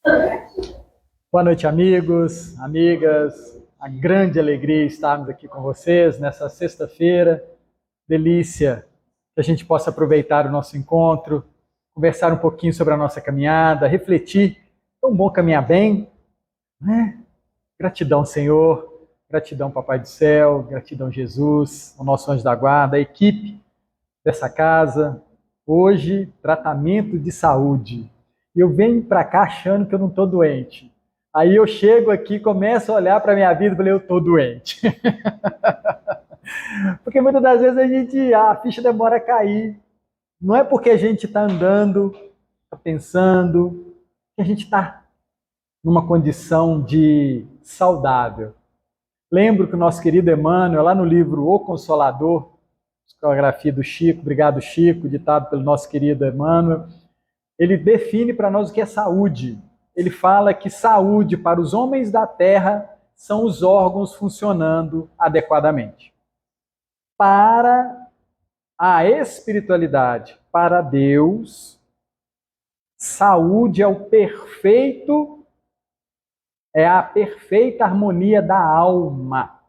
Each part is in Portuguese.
Boa noite, amigos, amigas. A grande alegria estarmos aqui com vocês nessa sexta-feira. Delícia que a gente possa aproveitar o nosso encontro, conversar um pouquinho sobre a nossa caminhada, refletir. Tão bom caminhar bem, né? Gratidão, Senhor. Gratidão, Papai do Céu. Gratidão, Jesus, o nosso anjo da guarda, a equipe dessa casa. Hoje, tratamento de saúde. E eu venho para cá achando que eu não estou doente. Aí eu chego aqui, começo a olhar para a minha vida e falei, eu estou doente. Porque muitas das vezes a ficha demora a cair. Não é porque a gente está andando, está pensando, que a gente está numa condição de saudável. Lembro que o nosso querido Emmanuel, lá no livro O Consolador, psicografia do Chico, obrigado Chico, ditado pelo nosso querido Emmanuel, ele define para nós o que é saúde. Ele fala que saúde para os homens da terra são os órgãos funcionando adequadamente. Para a espiritualidade, para Deus, saúde é a perfeita harmonia da alma.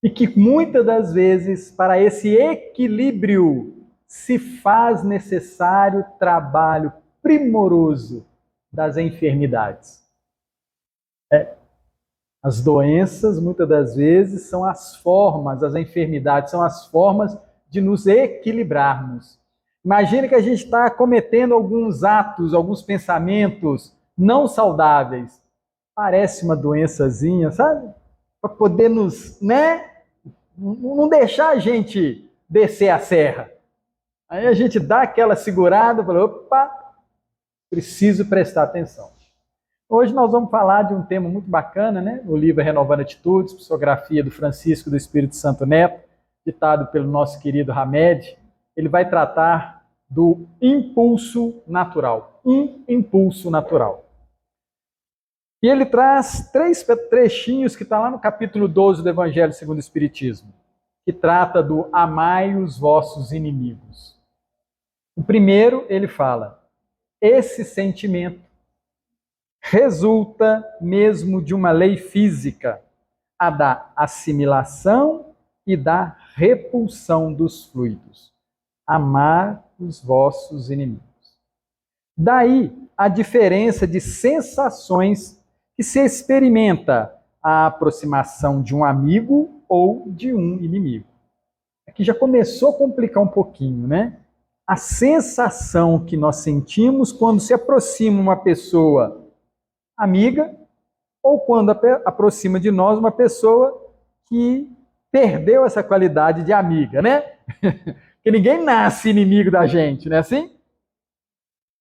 E que muitas das vezes, para esse equilíbrio, se faz necessário trabalho primoroso das enfermidades. As doenças, muitas das vezes, são as formas, as enfermidades são as formas de nos equilibrarmos. Imagina que a gente está cometendo alguns atos, alguns pensamentos não saudáveis. Parece uma doençazinha, sabe? Para poder nos, né? Não deixar a gente descer a serra. Aí a gente dá aquela segurada, fala, opa, preciso prestar atenção. Hoje nós vamos falar de um tema muito bacana, né? O livro Renovando Atitudes, psicografia do Francisco do Espírito Santo Neto, ditado pelo nosso querido Hamed. Ele vai tratar do impulso natural. Um impulso natural. E ele traz 3 trechinhos que estão lá no capítulo 12 do Evangelho segundo o Espiritismo, que trata do amai os vossos inimigos. O primeiro, ele fala, esse sentimento resulta mesmo de uma lei física, a da assimilação e da repulsão dos fluidos. Amar os vossos inimigos. Daí a diferença de sensações que se experimenta a aproximação de um amigo ou de um inimigo. Aqui já começou a complicar um pouquinho, né? A sensação que nós sentimos quando se aproxima uma pessoa amiga ou quando aproxima de nós uma pessoa que perdeu essa qualidade de amiga, né? Porque ninguém nasce inimigo da gente, não é assim?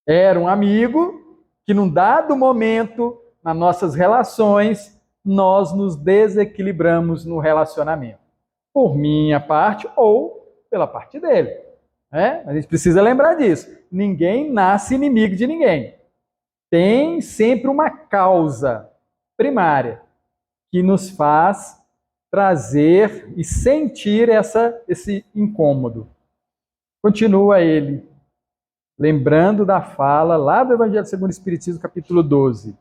Era um amigo que num dado momento, nas nossas relações, nós nos desequilibramos no relacionamento. Por minha parte ou pela parte dele. Né? A gente precisa lembrar disso. Ninguém nasce inimigo de ninguém. Tem sempre uma causa primária que nos faz trazer e sentir esse incômodo. Continua ele, lembrando da fala lá do Evangelho segundo o Espiritismo, capítulo 12.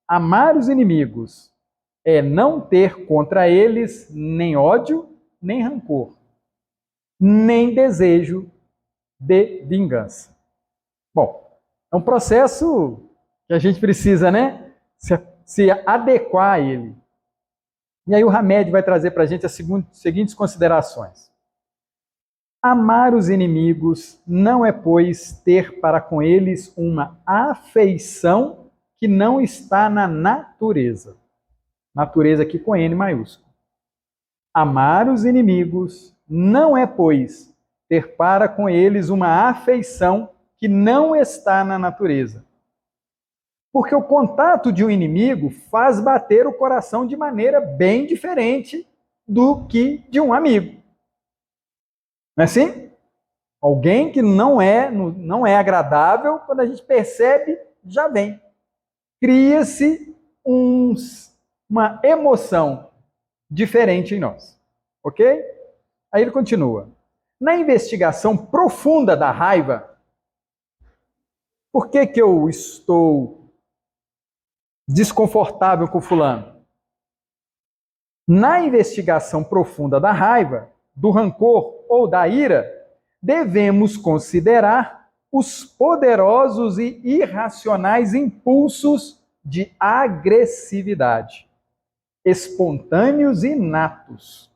Amar os inimigos é não ter contra eles nem ódio, nem rancor, nem desejo de vingança. Bom, é um processo que a gente precisa, né, se adequar a ele. E aí o Hamed vai trazer para a gente as seguintes considerações. Amar os inimigos não é, pois, ter para com eles uma afeição que não está na natureza. Natureza aqui com N maiúsculo. Amar os inimigos não é, pois, ter para com eles uma afeição que não está na natureza. Porque o contato de um inimigo faz bater o coração de maneira bem diferente do que de um amigo. Não é assim? Alguém que não é agradável, quando a gente percebe, já vem. Cria-se uma emoção diferente em nós. Ok? Aí ele continua. Na investigação profunda da raiva, por que eu estou desconfortável com o fulano. Na investigação profunda da raiva, do rancor ou da ira, devemos considerar os poderosos e irracionais impulsos de agressividade, espontâneos e inatos,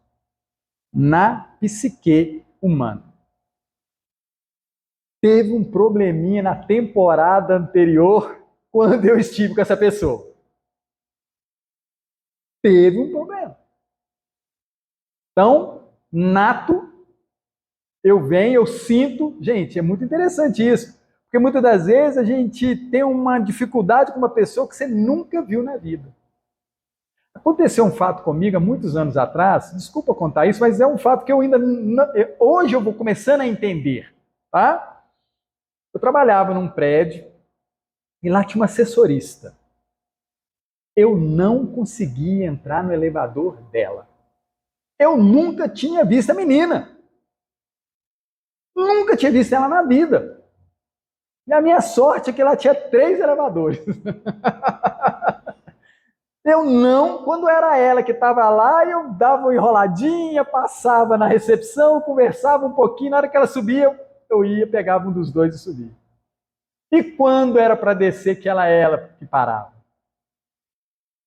na psique humana. Teve um probleminha na temporada anterior quando eu estive com essa pessoa. Teve um problema. Então, nato, eu venho, eu sinto. Gente, é muito interessante isso. Porque muitas das vezes a gente tem uma dificuldade com uma pessoa que você nunca viu na vida. Aconteceu um fato comigo há muitos anos atrás, desculpa contar isso, mas é um fato que eu ainda não, hoje eu vou começando a entender, tá? Eu trabalhava num prédio e lá tinha uma assessorista. Eu não conseguia entrar no elevador dela. Eu nunca tinha visto a menina. Nunca tinha visto ela na vida. E a minha sorte é que ela tinha 3 elevadores. Eu não, quando era ela que estava lá, eu dava uma enroladinha, passava na recepção, conversava um pouquinho, na hora que ela subia, eu ia, pegava um dos 2 e subia. E quando era para descer, que ela que parava.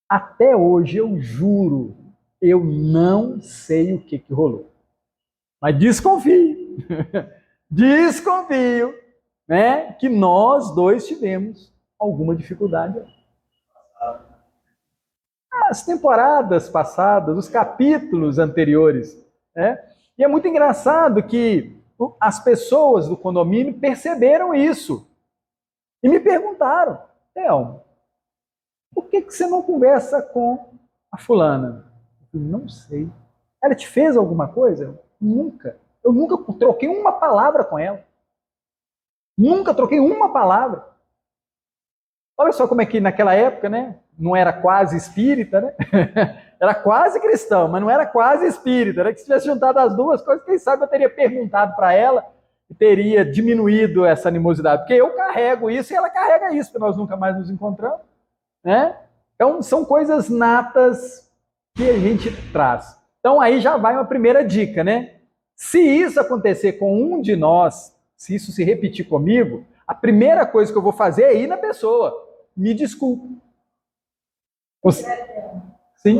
Até hoje, eu juro, eu não sei o que rolou. Mas desconfio, desconfio, né, que nós 2 tivemos alguma dificuldade. As temporadas passadas, os capítulos anteriores, né? E é muito engraçado que as pessoas do condomínio perceberam isso e me perguntaram: Theo, por que você não conversa com a fulana? Eu não sei. Ela te fez alguma coisa? Nunca. Eu nunca troquei uma palavra com ela. Nunca troquei uma palavra. Olha só como é que naquela época, né? Não era quase espírita, né? Era quase cristão, mas não era quase espírita. Era que se tivesse juntado as duas coisas, quem sabe eu teria perguntado para ela e teria diminuído essa animosidade. Porque eu carrego isso e ela carrega isso, porque nós nunca mais nos encontramos, né? Então, são coisas natas que a gente traz. Então, aí já vai uma primeira dica, né? Se isso acontecer com um de nós, se isso se repetir comigo, a primeira coisa que eu vou fazer é ir na pessoa. Me desculpe. Sim.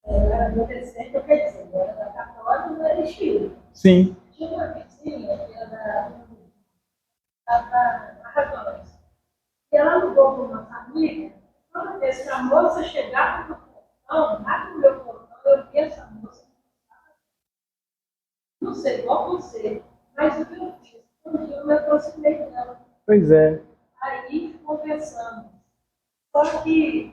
Eu era adolescente, eu quer dizer, eu era da Católica, não era espírita. Sim. Tinha uma vizinha que era da Razões. E ela alugou para uma família. Toda vez que a moça chegava no portão, lá no meu portão, eu via essa moça. Não sei igual você, mas o que eu fiz? Um dia eu me aproximei dela. Pois é. Aí conversamos. Só que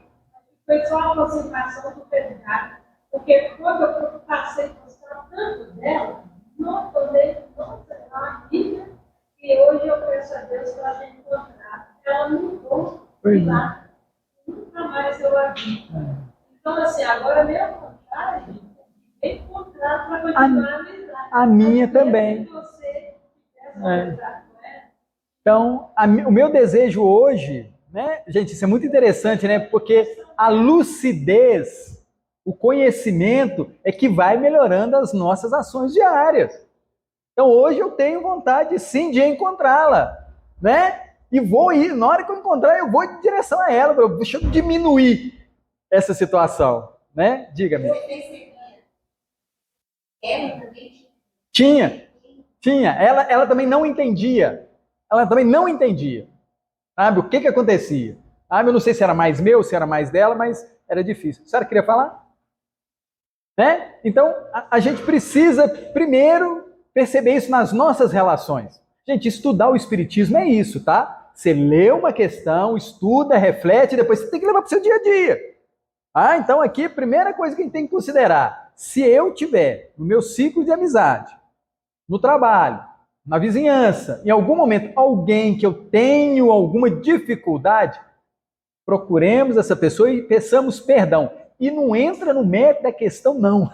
foi só uma concentração do pecado. Porque quando eu passei a gostar tanto dela, não tomei, nossa, é uma amiga, e hoje eu peço a Deus para a gente encontrar. Ela mudou de lá, nunca mais eu a vi. Então, assim, agora a minha vontade é encontrar para continuar a amizade. A minha também. Então, o meu desejo hoje, né, gente, isso é muito interessante, né, porque a lucidez, o conhecimento é que vai melhorando as nossas ações diárias. Então, hoje eu tenho vontade, sim, de encontrá-la, né, e vou ir, na hora que eu encontrar, eu vou em direção a ela, deixa eu diminuir essa situação, né, diga-me. Tinha, ela também não entendia. Ela também não entendia, sabe, o que acontecia. Sabe, eu não sei se era mais meu, se era mais dela, mas era difícil. A senhora queria falar? Né? Então, a gente precisa primeiro perceber isso nas nossas relações. Gente, estudar o Espiritismo é isso, tá? Você lê uma questão, estuda, reflete, depois você tem que levar para o seu dia a dia. Então aqui, a primeira coisa que a gente tem que considerar, se eu tiver no meu ciclo de amizade, no trabalho, na vizinhança, em algum momento, alguém que eu tenho alguma dificuldade, procuremos essa pessoa e peçamos perdão. E não entra no mérito da questão, não.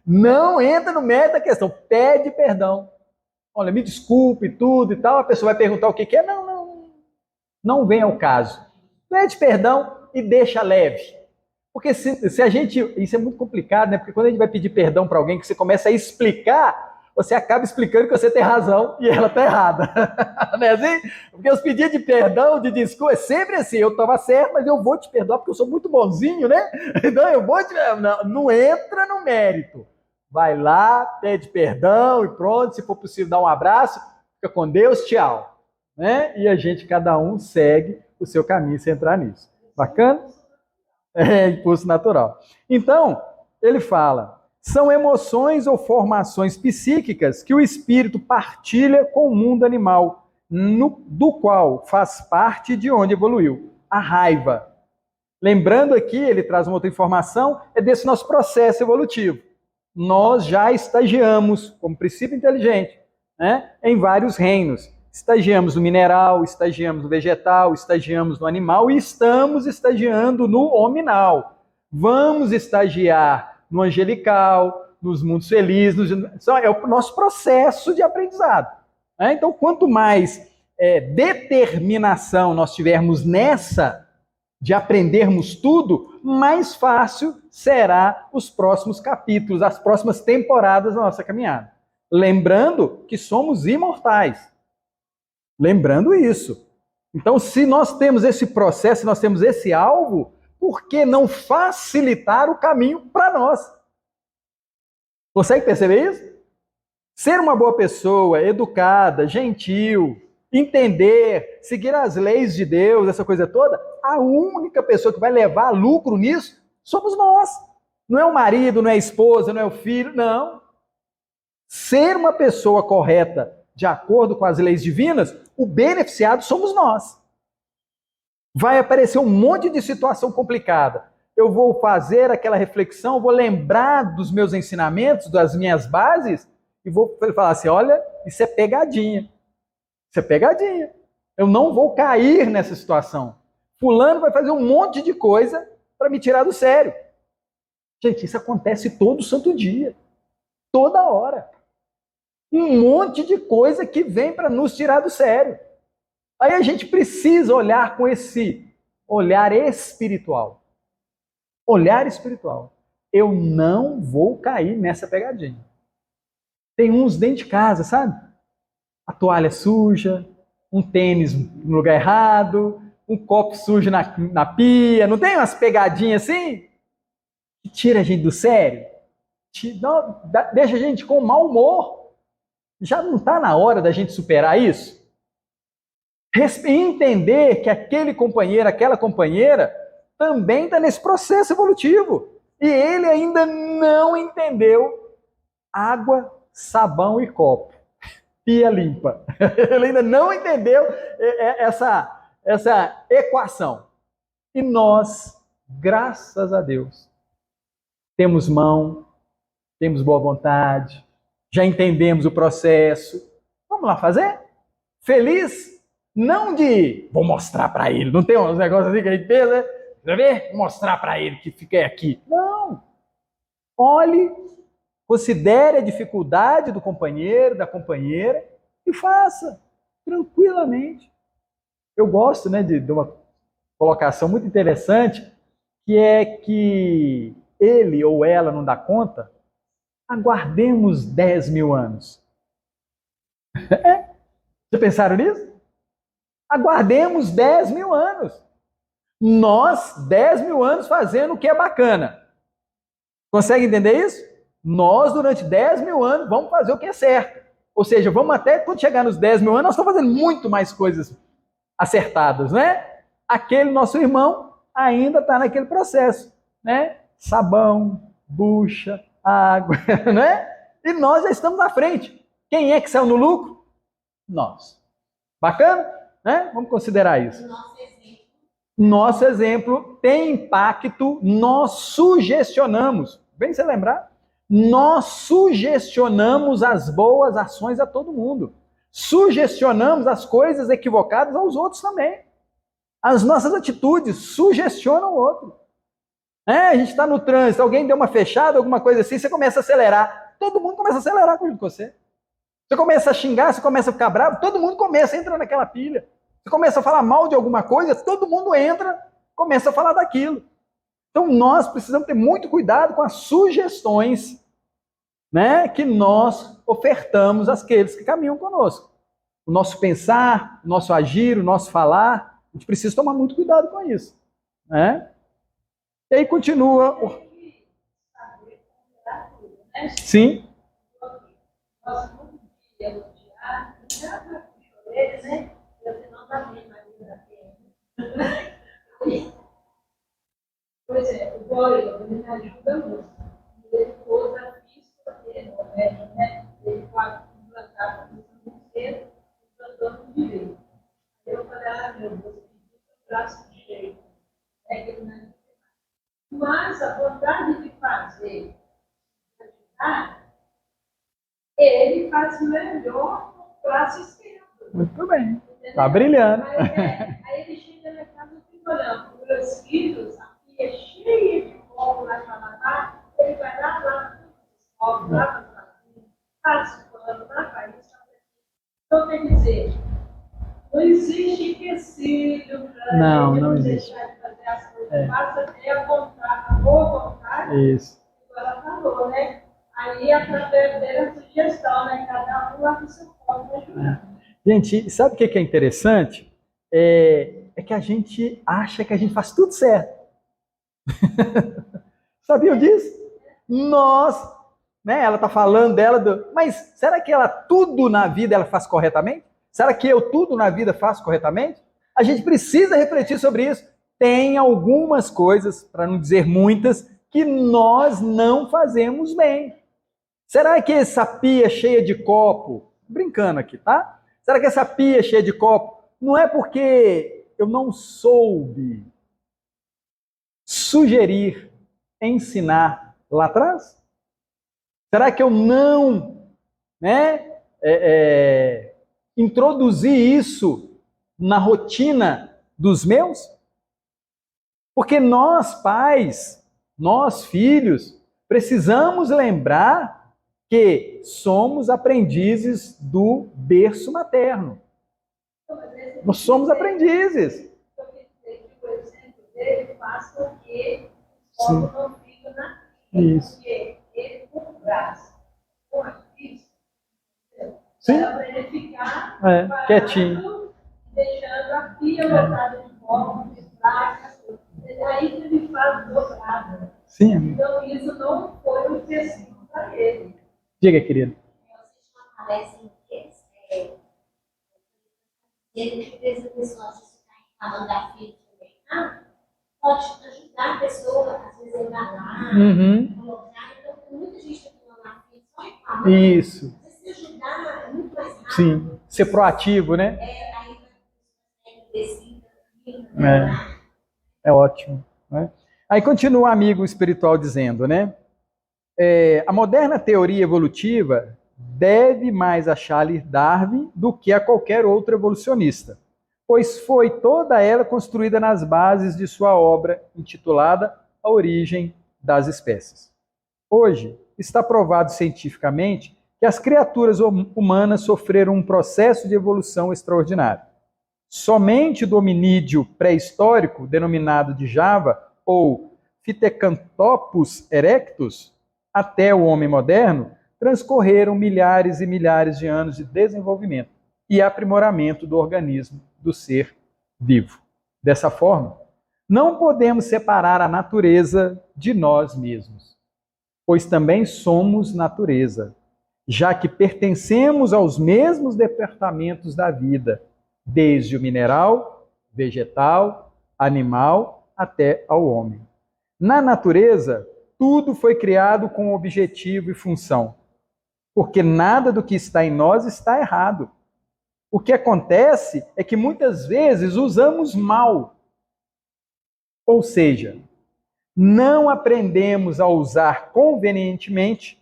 Não entra no mérito da questão. Pede perdão. olha, me desculpe tudo e tal, a pessoa vai perguntar o que que é, não vem ao caso. Pede perdão e deixa leve. Porque se a gente, isso é muito complicado, né? Porque quando a gente vai pedir perdão para alguém que você começa a explicar, você acaba explicando que você tem razão e ela está errada. Não é assim? Porque os pedidos de perdão, de desculpa, é sempre assim, eu estava certo, mas eu vou te perdoar porque eu sou muito bonzinho, né? Então eu vou te... Não entra no mérito. Vai lá, pede perdão e pronto, se for possível dar um abraço, fica com Deus, tchau. Né? E a gente, cada um, segue o seu caminho sem entrar nisso. Bacana? É impulso natural. Então, ele fala, são emoções ou formações psíquicas que o espírito partilha com o mundo animal, do qual faz parte de onde evoluiu. A raiva. Lembrando aqui, ele traz uma outra informação, é desse nosso processo evolutivo. Nós já estagiamos, como princípio inteligente, né, em vários reinos. Estagiamos no mineral, estagiamos no vegetal, estagiamos no animal e estamos estagiando no hominal. Vamos estagiar no angelical, nos mundos felizes, é o nosso processo de aprendizado. Né? Então, quanto mais determinação nós tivermos nessa, de aprendermos tudo, mais fácil será os próximos capítulos, as próximas temporadas da nossa caminhada. Lembrando que somos imortais. Lembrando isso. Então, se nós temos esse processo, se nós temos esse alvo, por que não facilitar o caminho para nós? Consegue perceber isso? Ser uma boa pessoa, educada, gentil, entender, seguir as leis de Deus, essa coisa toda, a única pessoa que vai levar lucro nisso somos nós. Não é o marido, não é a esposa, não é o filho, não. Ser uma pessoa correta, de acordo com as leis divinas, o beneficiado somos nós. Vai aparecer um monte de situação complicada. Eu vou fazer aquela reflexão, vou lembrar dos meus ensinamentos, das minhas bases, e vou falar assim, olha, isso é pegadinha. Isso é pegadinha. Eu não vou cair nessa situação. Fulano vai fazer um monte de coisa para me tirar do sério. Gente, isso acontece todo santo dia. Toda hora. Um monte de coisa que vem para nos tirar do sério. Aí a gente precisa olhar com esse olhar espiritual. Olhar espiritual. Eu não vou cair nessa pegadinha. Tem uns dentro de casa, sabe? A toalha suja, um tênis no lugar errado, um copo sujo na pia. Não tem umas pegadinhas assim? Que tira a gente do sério? Deixa a gente com mau humor. Já não está na hora da gente superar isso? Entender que aquele companheiro, aquela companheira, também está nesse processo evolutivo. E ele ainda não entendeu água, sabão e copo. Pia limpa. Ele ainda não entendeu essa equação. E nós, graças a Deus, temos mão, temos boa vontade, já entendemos o processo. Vamos lá fazer? Feliz? Não de vou mostrar para ele. Não tem uns negócios assim que a gente pensa, né? Você vê? Vou mostrar para ele que fiquei aqui. Não. Olhe, considere a dificuldade do companheiro, da companheira e faça tranquilamente. Eu gosto, né, de uma colocação muito interessante, que é que ele ou ela não dá conta, aguardemos 10 mil anos. Já pensaram nisso? Aguardemos 10 mil anos. Nós, 10 mil anos fazendo o que é bacana. Consegue entender isso? Nós, durante 10 mil anos, vamos fazer o que é certo. Ou seja, vamos até, quando chegar nos 10 mil anos, nós estamos fazendo muito mais coisas acertadas, né? Aquele nosso irmão ainda está naquele processo, né? Sabão, bucha, água, né? E nós já estamos na frente. Quem é que saiu no lucro? Nós. Bacana? Né? Vamos considerar isso. Nosso exemplo tem impacto, nós sugestionamos. Bem você lembrar? Nós sugestionamos as boas ações a todo mundo. Sugestionamos as coisas equivocadas aos outros também. As nossas atitudes sugestionam o outro. A gente está no trânsito, alguém deu uma fechada, alguma coisa assim, você começa a acelerar. Todo mundo começa a acelerar junto com você. Você começa a xingar, você começa a ficar bravo, todo mundo entra naquela pilha. Você começa a falar mal de alguma coisa, todo mundo começa a falar daquilo. Então nós precisamos ter muito cuidado com as sugestões, né, que nós ofertamos àqueles que caminham conosco. O nosso pensar, o nosso agir, o nosso falar, a gente precisa tomar muito cuidado com isso, né? E aí continua. Sim. Nós não podíamos odiar, nada por ele, né? Eu não dá bem na vida dele. Por exemplo, o Boyle, ele me ajuda muito. Ele pôs a pista dele, né? Ele pode implantar a pista muito cedo, implantando direito. Eu falei, meu Deus, o braço direito. É que ele não é. Mas a vontade de fazer, ele faz melhor com o braço esquerdo. Muito bem. Está brilhando. Aí ele chega na casa e fica olhando. Os meus filhos, a pia cheia de copo lá para lavar, ele vai lá, copo, lava as vasilhas, faz o pano, lava isso. Então, quer dizer, não existe empecilho para a gente não deixar de fazer as coisas. Basta ter a boa vontade. Isso. Ela falou, né? Aí, através dela, a sugestão, né? Cada um lá com o seu ponto ajudar. Gente, sabe o que é interessante? É que a gente acha que a gente faz tudo certo. Sabiam disso? Nós, né? Ela está falando dela, mas será que ela tudo na vida ela faz corretamente? Será que eu tudo na vida faço corretamente? A gente precisa refletir sobre isso. Tem algumas coisas, para não dizer muitas, que nós não fazemos bem. Será que essa pia cheia de copo, brincando aqui, tá? Será que essa pia cheia de copo não é porque eu não soube sugerir, ensinar lá atrás? Será que eu não, né, introduzi isso na rotina dos meus? Porque nós, pais, nós, filhos, precisamos lembrar que somos aprendizes do berço materno. Nós somos aprendizes. O exemplo dele faz com que o foco não fique na pia, porque ele com o braço, com a pista, para ele ficar quietinho, deixando a pia lotada de copo, de placas, aí que ele faz dobrada. Sim. Então isso não foi um empecilho para ele. Diga, querido. Vocês uma palestra em que ele fez a pessoa se ficar falando da filha também. Pode ajudar a pessoa, às vezes, a enganar, colocar. Então, tem muita gente que não na filha só em falar. Isso. Mas se ajudar, é muito mais rápido. Sim. Ser proativo, né? Aí decida. É ótimo. Né? Aí continua o amigo espiritual dizendo, né? A moderna teoria evolutiva deve mais a Charles Darwin do que a qualquer outro evolucionista, pois foi toda ela construída nas bases de sua obra intitulada A Origem das Espécies. Hoje, está provado cientificamente que as criaturas humanas sofreram um processo de evolução extraordinário. Somente do hominídeo pré-histórico, denominado de Java, ou Pithecanthropus erectus, até o homem moderno, transcorreram milhares e milhares de anos de desenvolvimento e aprimoramento do organismo do ser vivo. Dessa forma, não podemos separar a natureza de nós mesmos, pois também somos natureza, já que pertencemos aos mesmos departamentos da vida, desde o mineral, vegetal, animal, até ao homem. Na natureza, tudo foi criado com objetivo e função, porque nada do que está em nós está errado. O que acontece é que muitas vezes usamos mal, ou seja, não aprendemos a usar convenientemente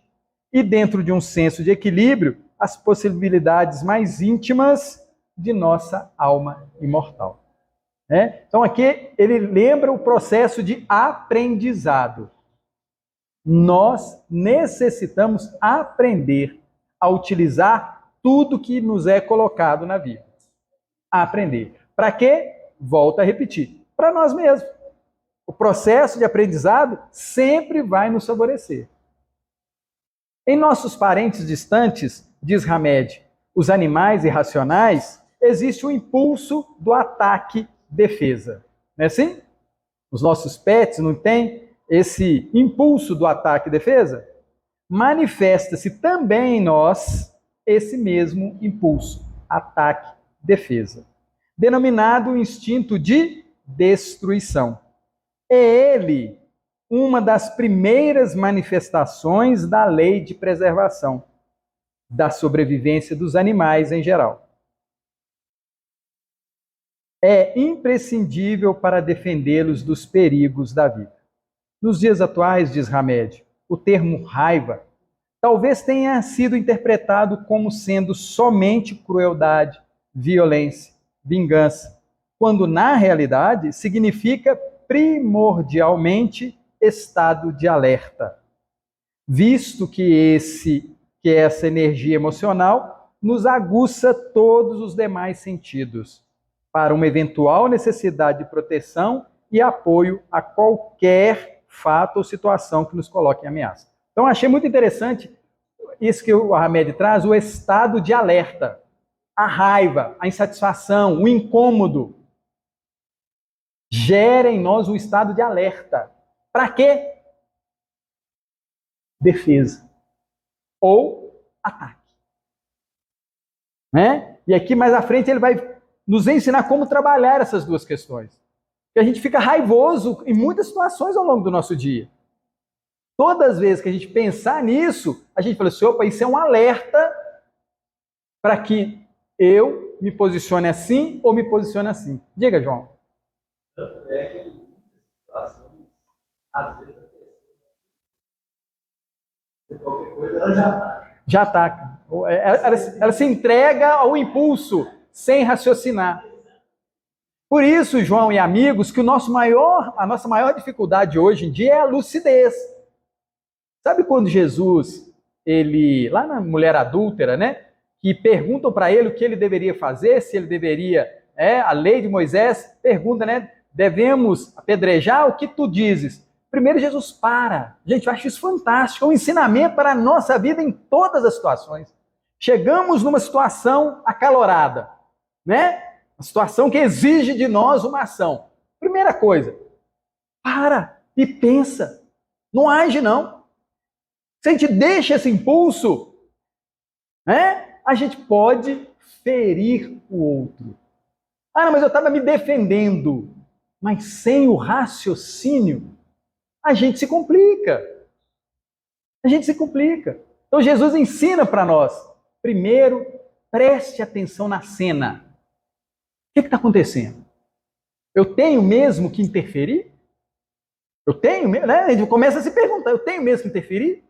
e dentro de um senso de equilíbrio as possibilidades mais íntimas de nossa alma imortal. Então aqui ele lembra o processo de aprendizado. Nós necessitamos aprender a utilizar tudo que nos é colocado na vida. A aprender. Para quê? Volto a repetir. Para nós mesmos. O processo de aprendizado sempre vai nos favorecer. Em nossos parentes distantes, diz Hamed, os animais irracionais, existe o impulso do ataque-defesa. Não é assim? Os nossos pets não têm esse impulso do ataque-defesa? Manifesta-se também em nós esse mesmo impulso, ataque-defesa, denominado instinto de destruição. É ele uma das primeiras manifestações da lei de preservação, da sobrevivência dos animais em geral. É imprescindível para defendê-los dos perigos da vida. Nos dias atuais, diz Hamed, o termo raiva talvez tenha sido interpretado como sendo somente crueldade, violência, vingança, quando na realidade significa primordialmente estado de alerta, visto que essa energia emocional nos aguça todos os demais sentidos para uma eventual necessidade de proteção e apoio a qualquer fato ou situação que nos coloque em ameaça. Então, achei muito interessante isso que o Hamed traz, o estado de alerta, a raiva, a insatisfação, o incômodo, gera em nós um estado de alerta. Para quê? Defesa ou ataque. Né? E aqui mais à frente ele vai nos ensinar como trabalhar essas duas questões. Porque a gente fica raivoso em muitas situações ao longo do nosso dia. Todas as vezes que a gente pensar nisso, a gente fala assim, opa, isso é um alerta para que eu me posicione assim ou me posicione assim. Diga, João. É que em muitas situações, às vezes, qualquer coisa ela já ataca. Já ataca. Ela se entrega ao impulso, sem raciocinar. Por isso, João e amigos, que a nossa maior dificuldade hoje em dia é a lucidez. Sabe quando Jesus, lá na mulher adúltera, né, que perguntam para ele o que ele deveria fazer, se ele deveria, a lei de Moisés pergunta, né, devemos apedrejar, o que tu dizes? Primeiro Jesus para. Gente, eu acho isso fantástico, é um ensinamento para a nossa vida em todas as situações. Chegamos numa situação acalorada, né? Uma situação que exige de nós uma ação. Primeira coisa, para e pensa. Não age, não. Se a gente deixa esse impulso, né, a gente pode ferir o outro. Ah, não, mas eu estava me defendendo. Mas sem o raciocínio, a gente se complica. A gente se complica. Então Jesus ensina para nós, primeiro, preste atenção na cena. O que está acontecendo? Eu tenho mesmo que interferir? Eu tenho, né? A gente começa a se perguntar, eu tenho mesmo que interferir?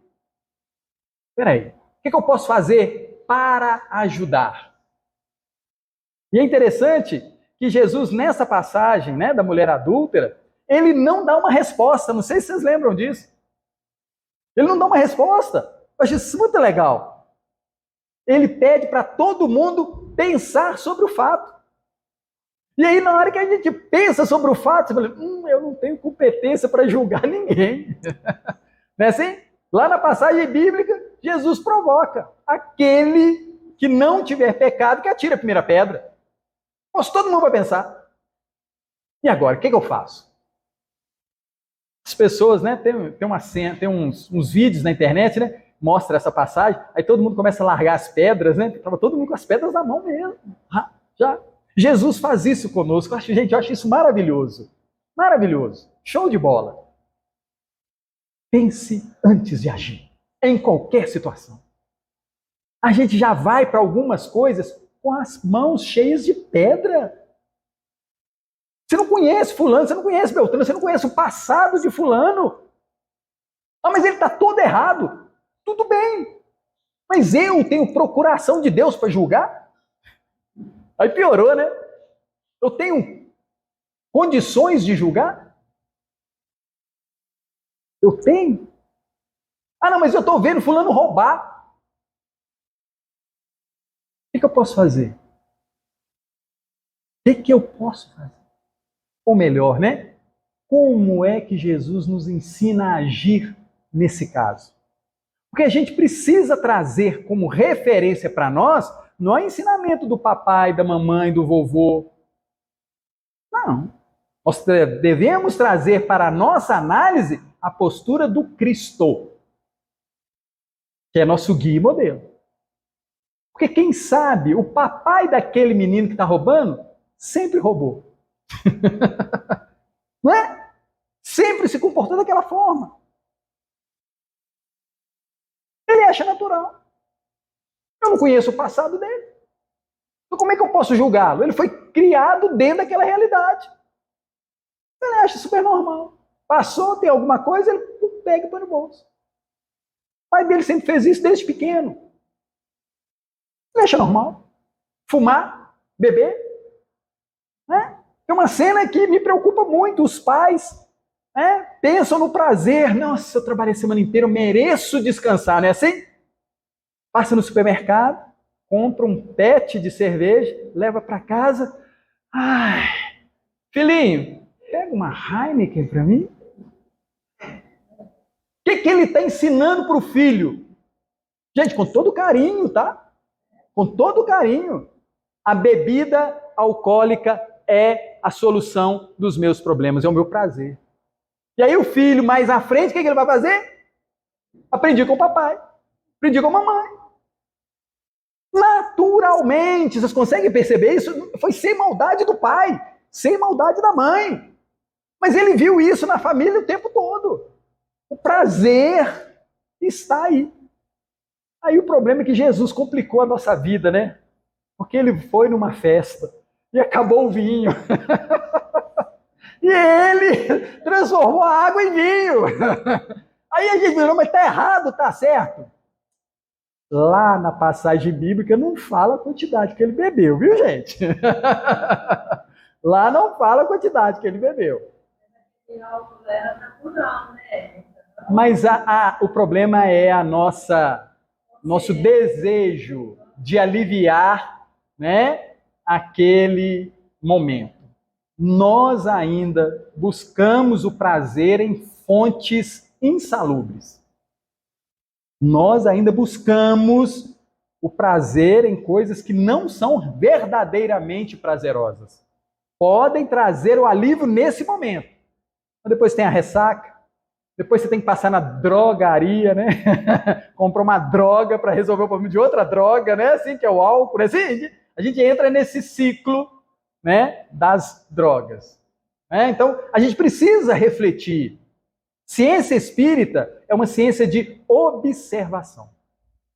Espera aí, o que eu posso fazer para ajudar? E é interessante que Jesus, nessa passagem, né, da mulher adúltera, ele não dá uma resposta, não sei se vocês lembram disso. Ele não dá uma resposta. Eu acho isso muito legal. Ele pede para todo mundo pensar sobre o fato. E aí, na hora que a gente pensa sobre o fato, você fala, eu não tenho competência para julgar ninguém. Não é assim? Lá na passagem bíblica, Jesus provoca aquele que não tiver pecado que atire a primeira pedra. Mas todo mundo vai pensar. E agora, o que eu faço? As pessoas, né, tem uns vídeos na internet, né, mostra essa passagem, aí todo mundo começa a largar as pedras, né, estava todo mundo com as pedras na mão mesmo. Já. Jesus faz isso conosco. Eu acho isso maravilhoso. Maravilhoso. Show de bola. Pense antes de agir, em qualquer situação. A gente já vai para algumas coisas com as mãos cheias de pedra. Você não conhece fulano, você não conhece Beltrano, você não conhece o passado de fulano. Ah, mas ele está todo errado. Tudo bem. Mas eu tenho procuração de Deus para julgar? Aí piorou, né? Eu tenho condições de julgar? Eu tenho? Ah, não, mas eu estou vendo fulano roubar. O que eu posso fazer? O que eu posso fazer? Ou melhor, né? Como é que Jesus nos ensina a agir nesse caso? Porque a gente precisa trazer como referência para nós, não é ensinamento do papai, da mamãe, do vovô. Não. Nós devemos trazer para a nossa análise a postura do Cristo, que é nosso guia e modelo. Porque quem sabe o papai daquele menino que está roubando sempre roubou. Não é? Sempre se comportou daquela forma. Ele acha natural. Eu não conheço o passado dele. Então como é que eu posso julgá-lo? Ele foi criado dentro daquela realidade. Ele acha super normal. Passou, tem alguma coisa, ele pega e põe no bolso. O pai dele sempre fez isso desde pequeno. Ele acha normal. Fumar, beber. Né? Tem uma cena que me preocupa muito. Os pais pensam no prazer. Nossa, eu trabalhei a semana inteira, eu mereço descansar, não é assim? Passa no supermercado, compra um pet de cerveja, leva para casa. Ai, filhinho, pega uma Heineken para mim. O que ele está ensinando para o filho? Gente, com todo carinho, tá? Com todo carinho. A bebida alcoólica é a solução dos meus problemas, é o meu prazer. E aí o filho, mais à frente, o que ele vai fazer? Aprendi com o papai, aprendi com a mamãe. Naturalmente, vocês conseguem perceber isso? Foi sem maldade do pai, sem maldade da mãe. Mas ele viu isso na família o tempo todo. O prazer está aí. Aí o problema é que Jesus complicou a nossa vida, né? Porque ele foi numa festa e acabou o vinho. E ele transformou a água em vinho. Aí a gente falou, mas está errado, está certo. Lá na passagem bíblica não fala a quantidade que ele bebeu, viu, gente? Lá não fala a quantidade que ele bebeu. Mas o problema é nosso desejo de aliviar, né, aquele momento. Nós ainda buscamos o prazer em fontes insalubres. Nós ainda buscamos o prazer em coisas que não são verdadeiramente prazerosas. Podem trazer o alívio nesse momento. Mas depois tem a ressaca, depois você tem que passar na drogaria, né? Comprar uma droga para resolver o problema de outra droga, né? Assim, que é o álcool. Assim, a gente entra nesse ciclo, né, das drogas. Então, a gente precisa refletir. Ciência espírita é uma ciência de observação.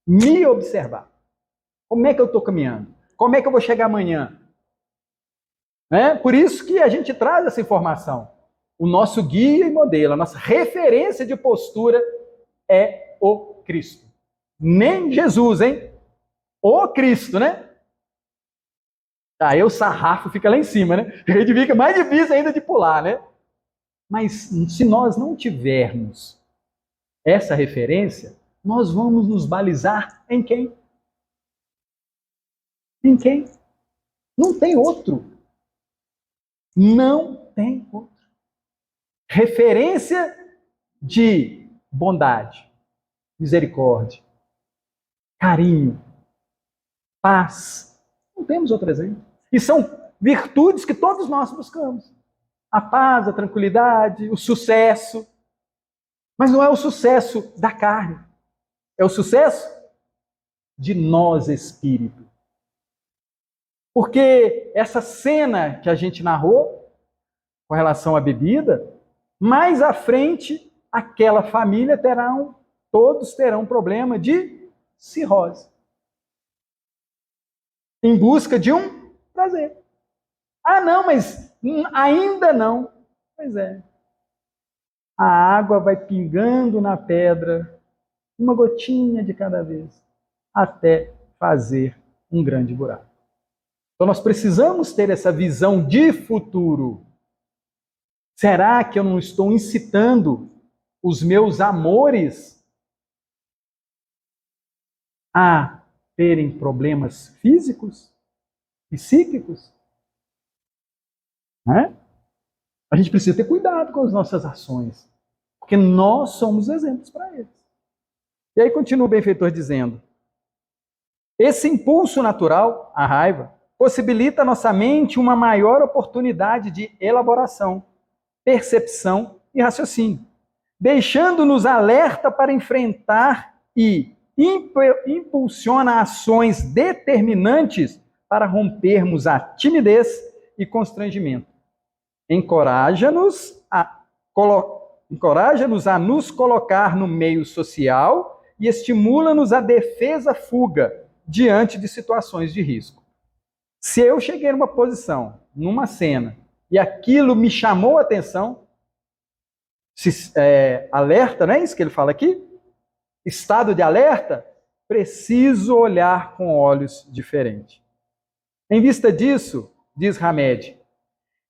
Me observar. Como é que eu estou caminhando? Como é que eu vou chegar amanhã? Por isso que a gente traz essa informação. O nosso guia e modelo, a nossa referência de postura é o Cristo. Nem Jesus, hein? O Cristo, né? Aí o sarrafo fica lá em cima, né? A gente fica mais difícil ainda de pular, né? Mas se nós não tivermos essa referência, nós vamos nos balizar em quem? Em quem? Não tem outro. Não tem outro. Referência de bondade, misericórdia, carinho, paz. Não temos outro exemplo. E são virtudes que todos nós buscamos. A paz, a tranquilidade, o sucesso. Mas não é o sucesso da carne. É o sucesso de nós, espírito. Porque essa cena que a gente narrou, com relação à bebida, mais à frente, aquela família todos terão problema de cirrose. Em busca de um prazer. Ah, não, mas ainda não. Pois é. A água vai pingando na pedra, uma gotinha de cada vez, até fazer um grande buraco. Então nós precisamos ter essa visão de futuro. Será que eu não estou incitando os meus amores a terem problemas físicos, psíquicos. Né? A gente precisa ter cuidado com as nossas ações, porque nós somos exemplos para eles. E aí continua o benfeitor dizendo: esse impulso natural, a raiva, possibilita à nossa mente uma maior oportunidade de elaboração, percepção e raciocínio, deixando-nos alerta para enfrentar e impulsiona ações determinantes para rompermos a timidez e constrangimento. Encoraja-nos a nos colocar no meio social e estimula-nos a defesa-fuga diante de situações de risco. Se eu cheguei numa posição, numa cena, e aquilo me chamou a atenção, alerta, não é isso que ele fala aqui? Estado de alerta, preciso olhar com olhos diferentes. Em vista disso, diz Hamed,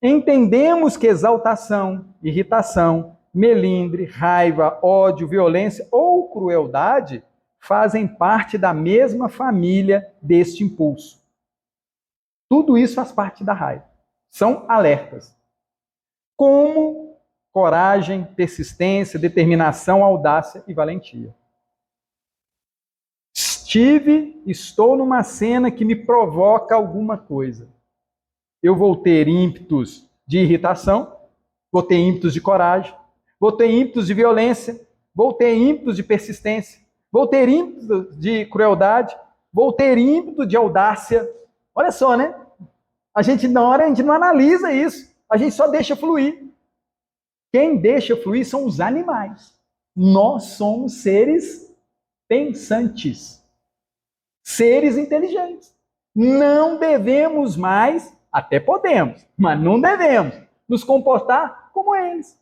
entendemos que exaltação, irritação, melindre, raiva, ódio, violência ou crueldade fazem parte da mesma família deste impulso. Tudo isso faz parte da raiva. São alertas. Como coragem, persistência, determinação, audácia e valentia. Estou numa cena que me provoca alguma coisa. Eu vou ter ímpetos de irritação, vou ter ímpetos de coragem, vou ter ímpetos de violência, vou ter ímpetos de persistência, vou ter ímpetos de crueldade, vou ter ímpetos de audácia. Olha só, né? Na hora a gente não analisa isso, a gente só deixa fluir. Quem deixa fluir são os animais. Nós somos seres pensantes. Seres inteligentes. Não devemos mais, até podemos, mas não devemos nos comportar como eles.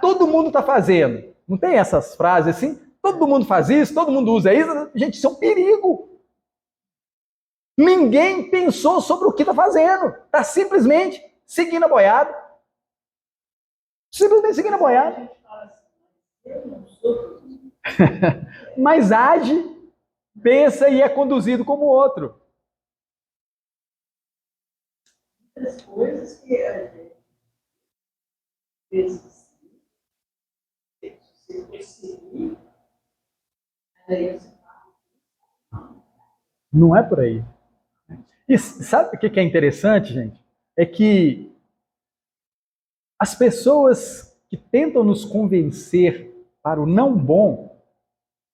Todo mundo está fazendo. Não tem essas frases assim? Todo mundo faz isso, todo mundo usa isso. Gente, isso é um perigo. Ninguém pensou sobre o que está fazendo. Está simplesmente seguindo a boiada. Simplesmente seguindo a boiada. Mas age, pensa e é conduzido como o outro. As coisas que a gente pensa se perseguir, aí você fala. Não é por aí. E sabe o que é interessante, gente? É que as pessoas que tentam nos convencer para o não bom,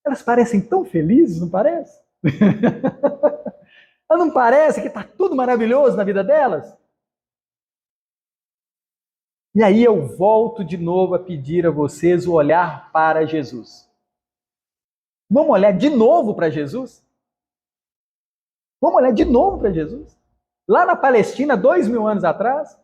elas parecem tão felizes, não parece? Não parece que está tudo maravilhoso na vida delas? E aí eu volto de novo a pedir a vocês o olhar para Jesus. Vamos olhar de novo para Jesus? Vamos olhar de novo para Jesus? Lá na Palestina, 2000 anos atrás,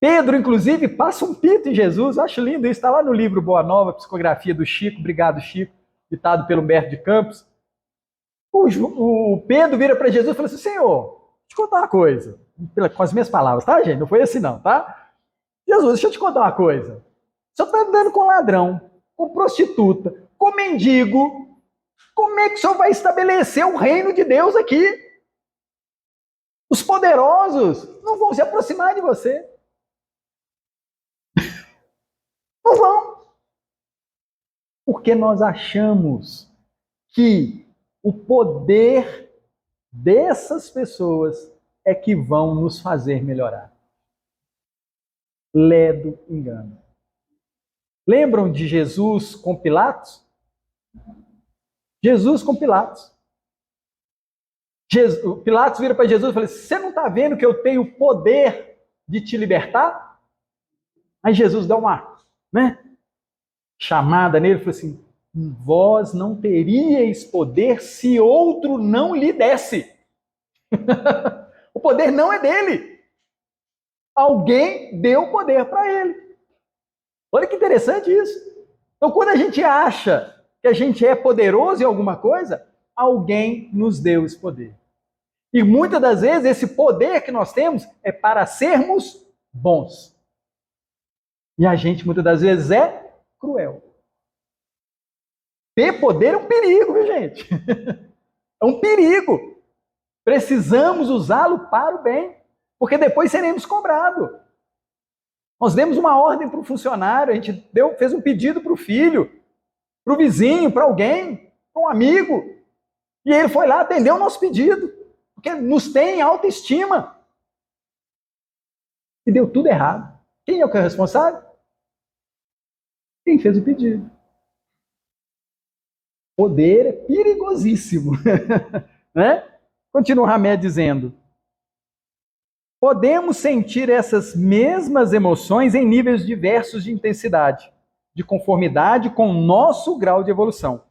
Pedro, inclusive, passa um pito em Jesus. Eu acho lindo isso. Está lá no livro Boa Nova, Psicografia do Chico. Obrigado, Chico. Ditado pelo Humberto de Campos. O Pedro vira para Jesus e fala assim: Senhor, deixa eu te contar uma coisa. Com as minhas palavras, tá, gente? Não foi assim, não, tá? Jesus, deixa eu te contar uma coisa. O senhor está andando com ladrão, com prostituta, com mendigo. Como é que o senhor vai estabelecer o reino de Deus aqui? Os poderosos não vão se aproximar de você. Não vão. Porque nós achamos que o poder dessas pessoas é que vão nos fazer melhorar. Ledo engano. Lembram de Jesus com Pilatos? Jesus com Pilatos. Pilatos vira para Jesus e fala: você não está vendo que eu tenho poder de te libertar? Aí Jesus dá uma chamada nele e falou assim: vós não teríeis poder se outro não lhe desse. O poder não é dele. Alguém deu poder para ele. Olha que interessante isso. Então, quando a gente acha que a gente é poderoso em alguma coisa, alguém nos deu esse poder. E muitas das vezes esse poder que nós temos é para sermos bons. E a gente muitas das vezes é cruel. Ter poder é um perigo, viu, gente? É um perigo. Precisamos usá-lo para o bem, porque depois seremos cobrados. Nós demos uma ordem para o funcionário, a gente fez um pedido para o filho, para o vizinho, para alguém, para um amigo, e ele foi lá atender o nosso pedido, porque nos tem autoestima. E deu tudo errado. Quem é o que é responsável? Quem fez o pedido. Poder é perigosíssimo. Né? Continua Ramé dizendo: podemos sentir essas mesmas emoções em níveis diversos de intensidade, de conformidade com o nosso grau de evolução,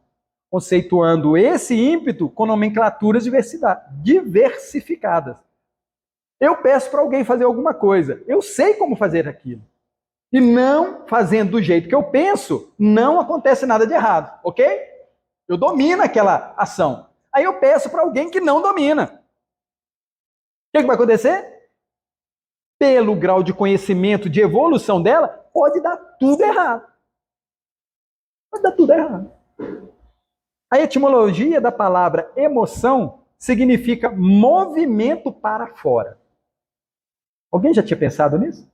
conceituando esse ímpeto com nomenclaturas diversificadas. Eu peço para alguém fazer alguma coisa, eu sei como fazer aquilo. E não fazendo do jeito que eu penso, não acontece nada de errado, ok? Eu domino aquela ação. Aí eu peço para alguém que não domina. O que vai acontecer? Pelo grau de conhecimento, de evolução dela, pode dar tudo errado. Pode dar tudo errado. A etimologia da palavra emoção significa movimento para fora. Alguém já tinha pensado nisso?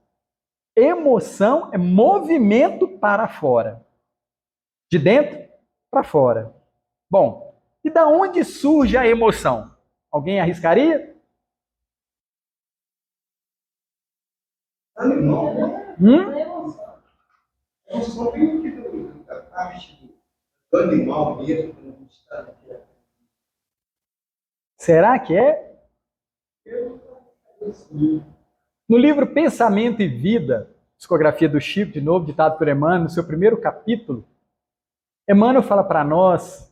Emoção é movimento para fora. De dentro para fora. Bom, e da onde surge a emoção? Alguém arriscaria? Animal. Eu só tenho que a parte do animal mesmo, que não está aqui. Será que é? No livro Pensamento e Vida, psicografia do Chico, de novo, ditado por Emmanuel, no seu primeiro capítulo, Emmanuel fala para nós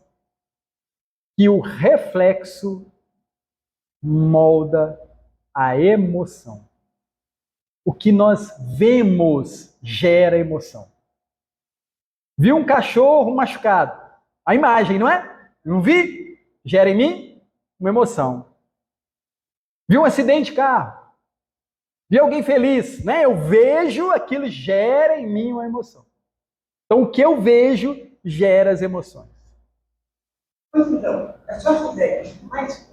que o reflexo molda a emoção. O que nós vemos gera emoção. Vi um cachorro machucado. A imagem, não é? Não vi? Gera em mim uma emoção. Vi um acidente de carro. Vi alguém feliz, né? Eu vejo, aquilo gera em mim uma emoção. Então, o que eu vejo gera as emoções. Pois então, é só essa ideia. Mas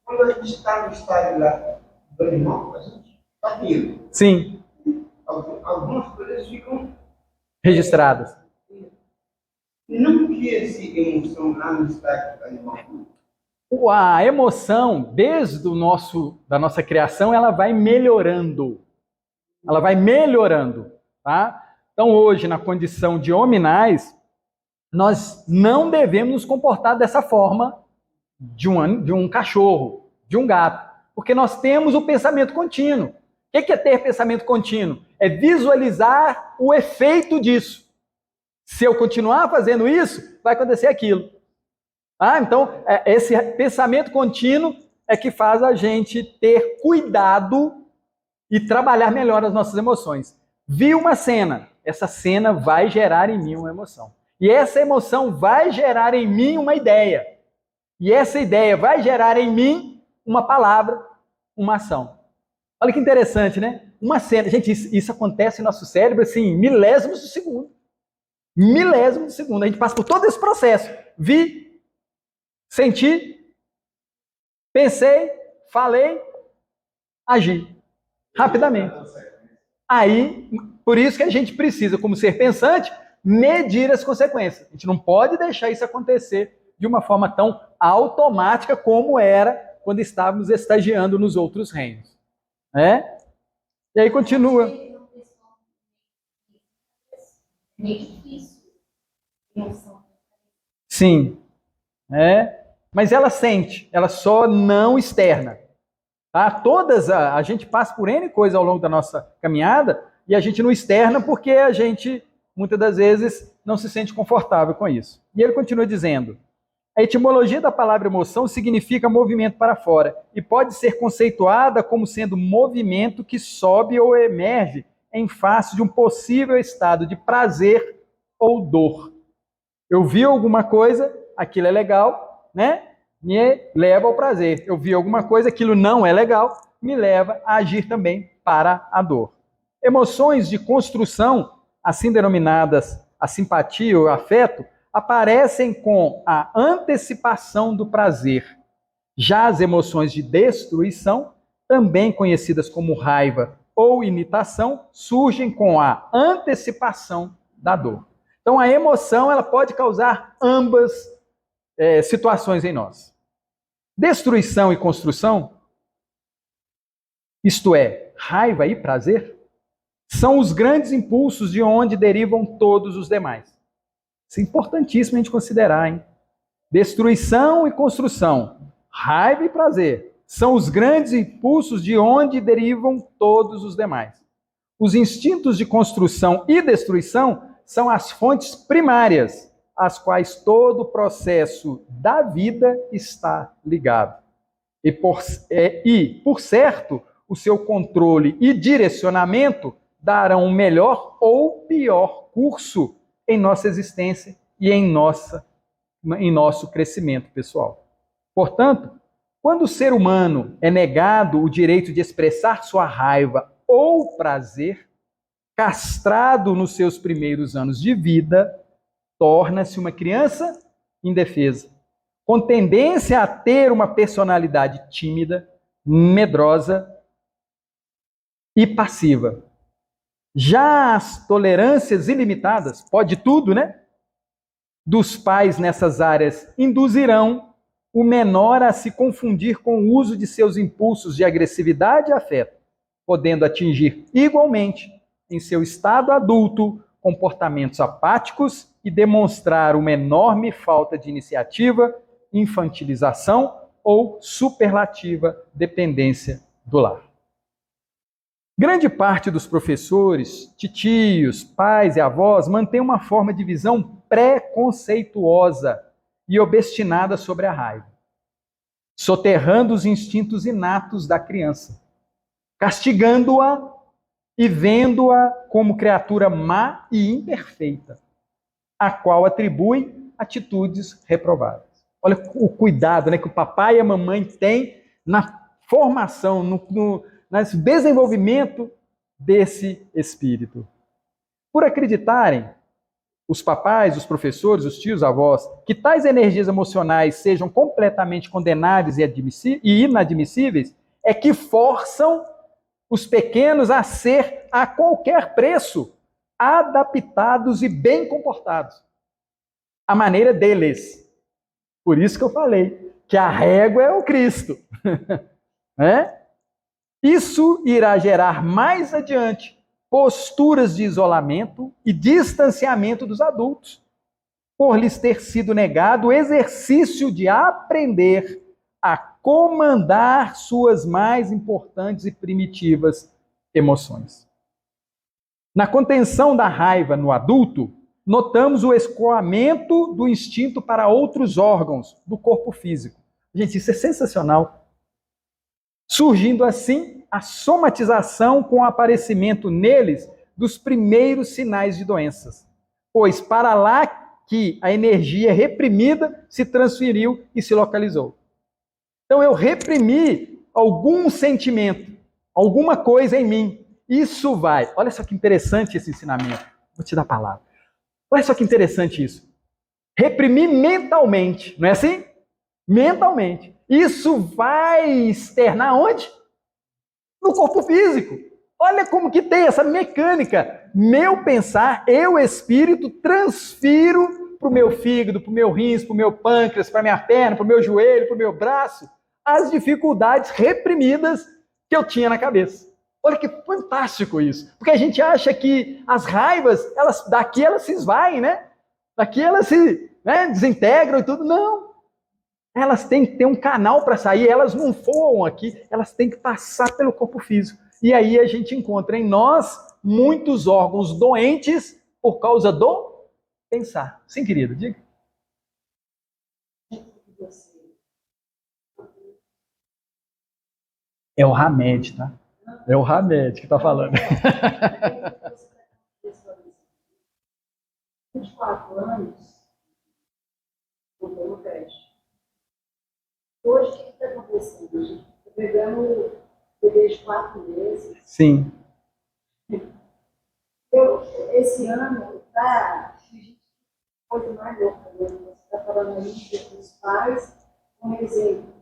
quando a gente está no estágio lá do animal, a gente está vivo. Sim. Algumas coisas ficam Registradas. não que esse emoção lá no estágio do animal. A emoção, desde da nossa criação, ela vai melhorando. Ela vai melhorando, tá? Então, hoje, na condição de hominais, nós não devemos nos comportar dessa forma de um cachorro, de um gato, porque nós temos o pensamento contínuo. O que é ter pensamento contínuo? É visualizar o efeito disso. Se eu continuar fazendo isso, vai acontecer aquilo. Então, esse pensamento contínuo é que faz a gente ter cuidado e trabalhar melhor as nossas emoções. Vi uma cena, essa cena vai gerar em mim uma emoção. E essa emoção vai gerar em mim uma ideia. E essa ideia vai gerar em mim uma palavra, uma ação. Olha que interessante, né? Uma cena. Gente, isso acontece no nosso cérebro, assim, milésimos de segundo. Milésimos de segundo. A gente passa por todo esse processo. Vi, senti, pensei, falei, agi. Rapidamente. Aí, por isso que a gente precisa, como ser pensante, medir as consequências. A gente não pode deixar isso acontecer de uma forma tão automática como era quando estávamos estagiando nos outros reinos. Né? E aí continua. Meio difícil. Sim. Mas ela sente, ela só não externa. Tá? A gente passa por N coisas ao longo da nossa caminhada e a gente não externa porque a gente, muitas das vezes, não se sente confortável com isso. E ele continua dizendo: a etimologia da palavra emoção significa movimento para fora e pode ser conceituada como sendo movimento que sobe ou emerge em face de um possível estado de prazer ou dor. Eu vi alguma coisa, aquilo é legal, né? Me leva ao prazer. Eu vi alguma coisa, aquilo não é legal, me leva a agir também para a dor. Emoções de construção, assim denominadas a simpatia ou afeto, aparecem com a antecipação do prazer. Já as emoções de destruição, também conhecidas como raiva ou imitação, surgem com a antecipação da dor. Então, a emoção ela pode causar ambas situações em nós. Destruição e construção, isto é, raiva e prazer, são os grandes impulsos de onde derivam todos os demais. Isso é importantíssimo a gente considerar, hein? Destruição e construção, raiva e prazer, são os grandes impulsos de onde derivam todos os demais. Os instintos de construção e destruição são as fontes primárias, às quais todo o processo da vida está ligado. E, por certo, o seu controle e direcionamento darão um melhor ou pior curso em nossa existência e em nosso crescimento pessoal. Portanto, quando o ser humano é negado o direito de expressar sua raiva ou prazer, castrado nos seus primeiros anos de vida, torna-se uma criança indefesa, com tendência a ter uma personalidade tímida, medrosa e passiva. Já as tolerâncias ilimitadas, pode tudo, né? Dos pais nessas áreas induzirão o menor a se confundir com o uso de seus impulsos de agressividade e afeto, podendo atingir igualmente, em seu estado adulto, comportamentos apáticos e demonstrar uma enorme falta de iniciativa, infantilização ou superlativa dependência do lar. Grande parte dos professores, titios, pais e avós mantém uma forma de visão preconceituosa e obstinada sobre a raiva, soterrando os instintos inatos da criança, castigando-a e vendo-a como criatura má e imperfeita, a qual atribui atitudes reprováveis. Olha o cuidado, né, que o papai e a mamãe têm na formação, no desenvolvimento desse espírito. Por acreditarem, os papais, os professores, os tios, avós, que tais energias emocionais sejam completamente condenáveis e inadmissíveis, é que forçam os pequenos a ser, a qualquer preço, adaptados e bem comportados, à maneira deles. Por isso que eu falei que a régua é o Cristo. Né? Isso irá gerar mais adiante posturas de isolamento e distanciamento dos adultos, por lhes ter sido negado o exercício de aprender a comandar suas mais importantes e primitivas emoções. Na contenção da raiva no adulto, notamos o escoamento do instinto para outros órgãos do corpo físico. Gente, isso é sensacional. Surgindo assim a somatização com o aparecimento neles dos primeiros sinais de doenças, pois para lá que a energia reprimida se transferiu e se localizou. Então eu reprimi algum sentimento, alguma coisa em mim. Isso vai. Olha só que interessante esse ensinamento. Vou te dar a palavra. Olha só que interessante isso. Reprimir mentalmente, não é assim? Mentalmente. Isso vai externar onde? No corpo físico. Olha como que tem essa mecânica. Meu pensar, eu, espírito, transfiro para o meu fígado, para o meu rins, para o meu pâncreas, para a minha perna, para o meu joelho, para o meu braço, as dificuldades reprimidas que eu tinha na cabeça. Olha que fantástico isso. Porque a gente acha que as raivas, daqui elas se esvaem, né? Daqui elas se desintegram e tudo. Não. Elas têm que ter um canal para sair, elas não voam aqui, elas têm que passar pelo corpo físico. E aí a gente encontra em nós muitos órgãos doentes por causa do pensar. Sim, querido, diga. É o Hamed, tá? É o Hamed que está falando. 24 anos, mudou no teste. Hoje, o que está acontecendo? A gente está pegando bebê de 4 meses. Sim. Esse ano, coisa mais louca, né? Você está falando aí dos pais, um exemplo.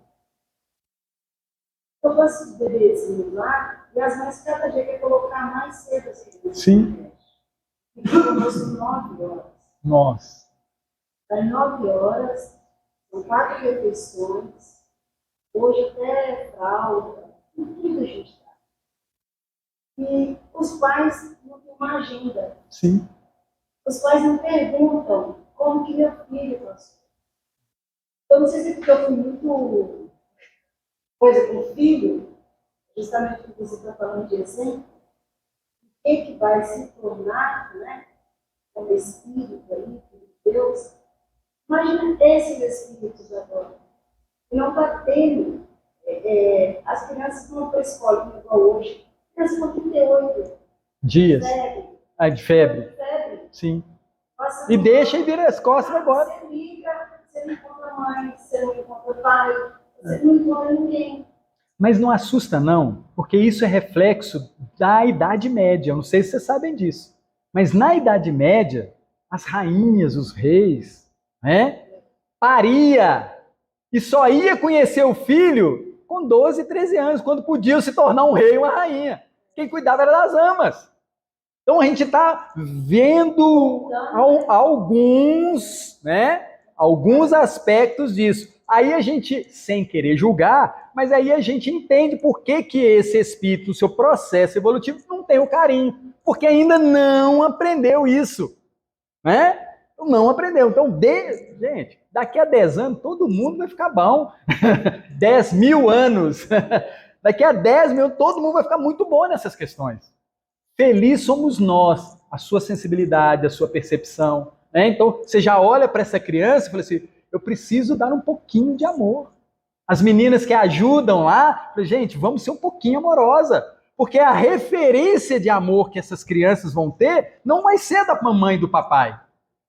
Eu gosto de bebezinho lá, e as mães cada dia querem colocar mais cedo as crianças. Sim. Então, eu gosto 9 horas. Nossa. Das 9 horas, são 4 refeições, hoje até fralda, tudo a gente dá. E os pais não têm uma agenda. Sim. Os pais não perguntam como que meu filho passou. Eu não sei se é porque eu fui muito coisa com o filho, justamente porque você está falando de exemplo, o que vai se tornar, né, como espírito aí, filho de Deus. Imagina esses espíritos agora. E não está tendo. As crianças não vão para a escola igual hoje. Crianças com 38 Dias. febre. Ah, de febre. Febre. Sim. Nossa, E deixa e vira as costas e vai embora. Você liga, você não encontra a mãe, você não encontra o pai, você não encontra ninguém. Mas não assusta, não, porque isso é reflexo da Idade Média. Eu não sei se vocês sabem disso. Mas na Idade Média, as rainhas, os reis, né, paria e só ia conhecer o filho com 12, 13 anos, quando podiam se tornar um rei e uma rainha. Quem cuidava era das amas. Então a gente está vendo alguns aspectos disso. Aí a gente, sem querer julgar, mas aí a gente entende por que esse espírito, no seu processo evolutivo, não tem o carinho. Porque ainda não aprendeu isso. Né? Não aprendeu. Então, gente, daqui a 10 anos, todo mundo vai ficar bom. 10 mil anos. Daqui a 10 mil, todo mundo vai ficar muito bom nessas questões. Feliz somos nós, a sua sensibilidade, a sua percepção. Né? Então, você já olha para essa criança e fala assim, eu preciso dar um pouquinho de amor. As meninas que ajudam lá, gente, vamos ser um pouquinho amorosa. Porque a referência de amor que essas crianças vão ter não vai ser da mamãe e do papai.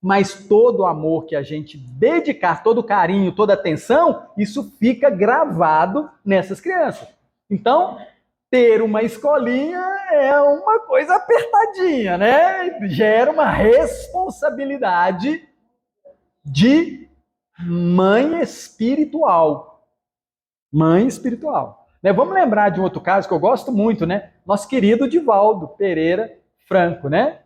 Mas todo o amor que a gente dedicar, todo o carinho, toda a atenção, isso fica gravado nessas crianças. Então, ter uma escolinha é uma coisa apertadinha, né? Gera uma responsabilidade de mãe espiritual. Mãe espiritual. Né? Vamos lembrar de um outro caso que eu gosto muito, né? Nosso querido Divaldo Pereira Franco, né?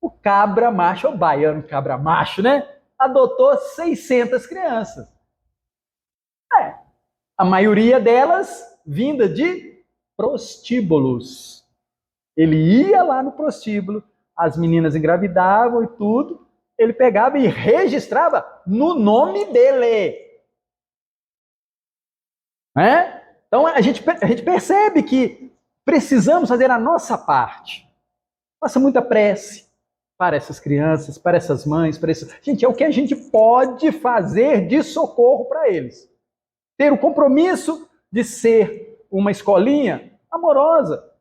O cabra macho, o baiano cabra macho, né? Adotou 600 crianças. A maioria delas vinda de prostíbulos. Ele ia lá no prostíbulo, as meninas engravidavam e tudo, ele pegava e registrava no nome dele. Né? Então a gente percebe que precisamos fazer a nossa parte. Faça muita prece para essas crianças, para essas mães, para esses... Gente, é o que a gente pode fazer de socorro para eles. Ter o compromisso de ser uma escolinha amorosa,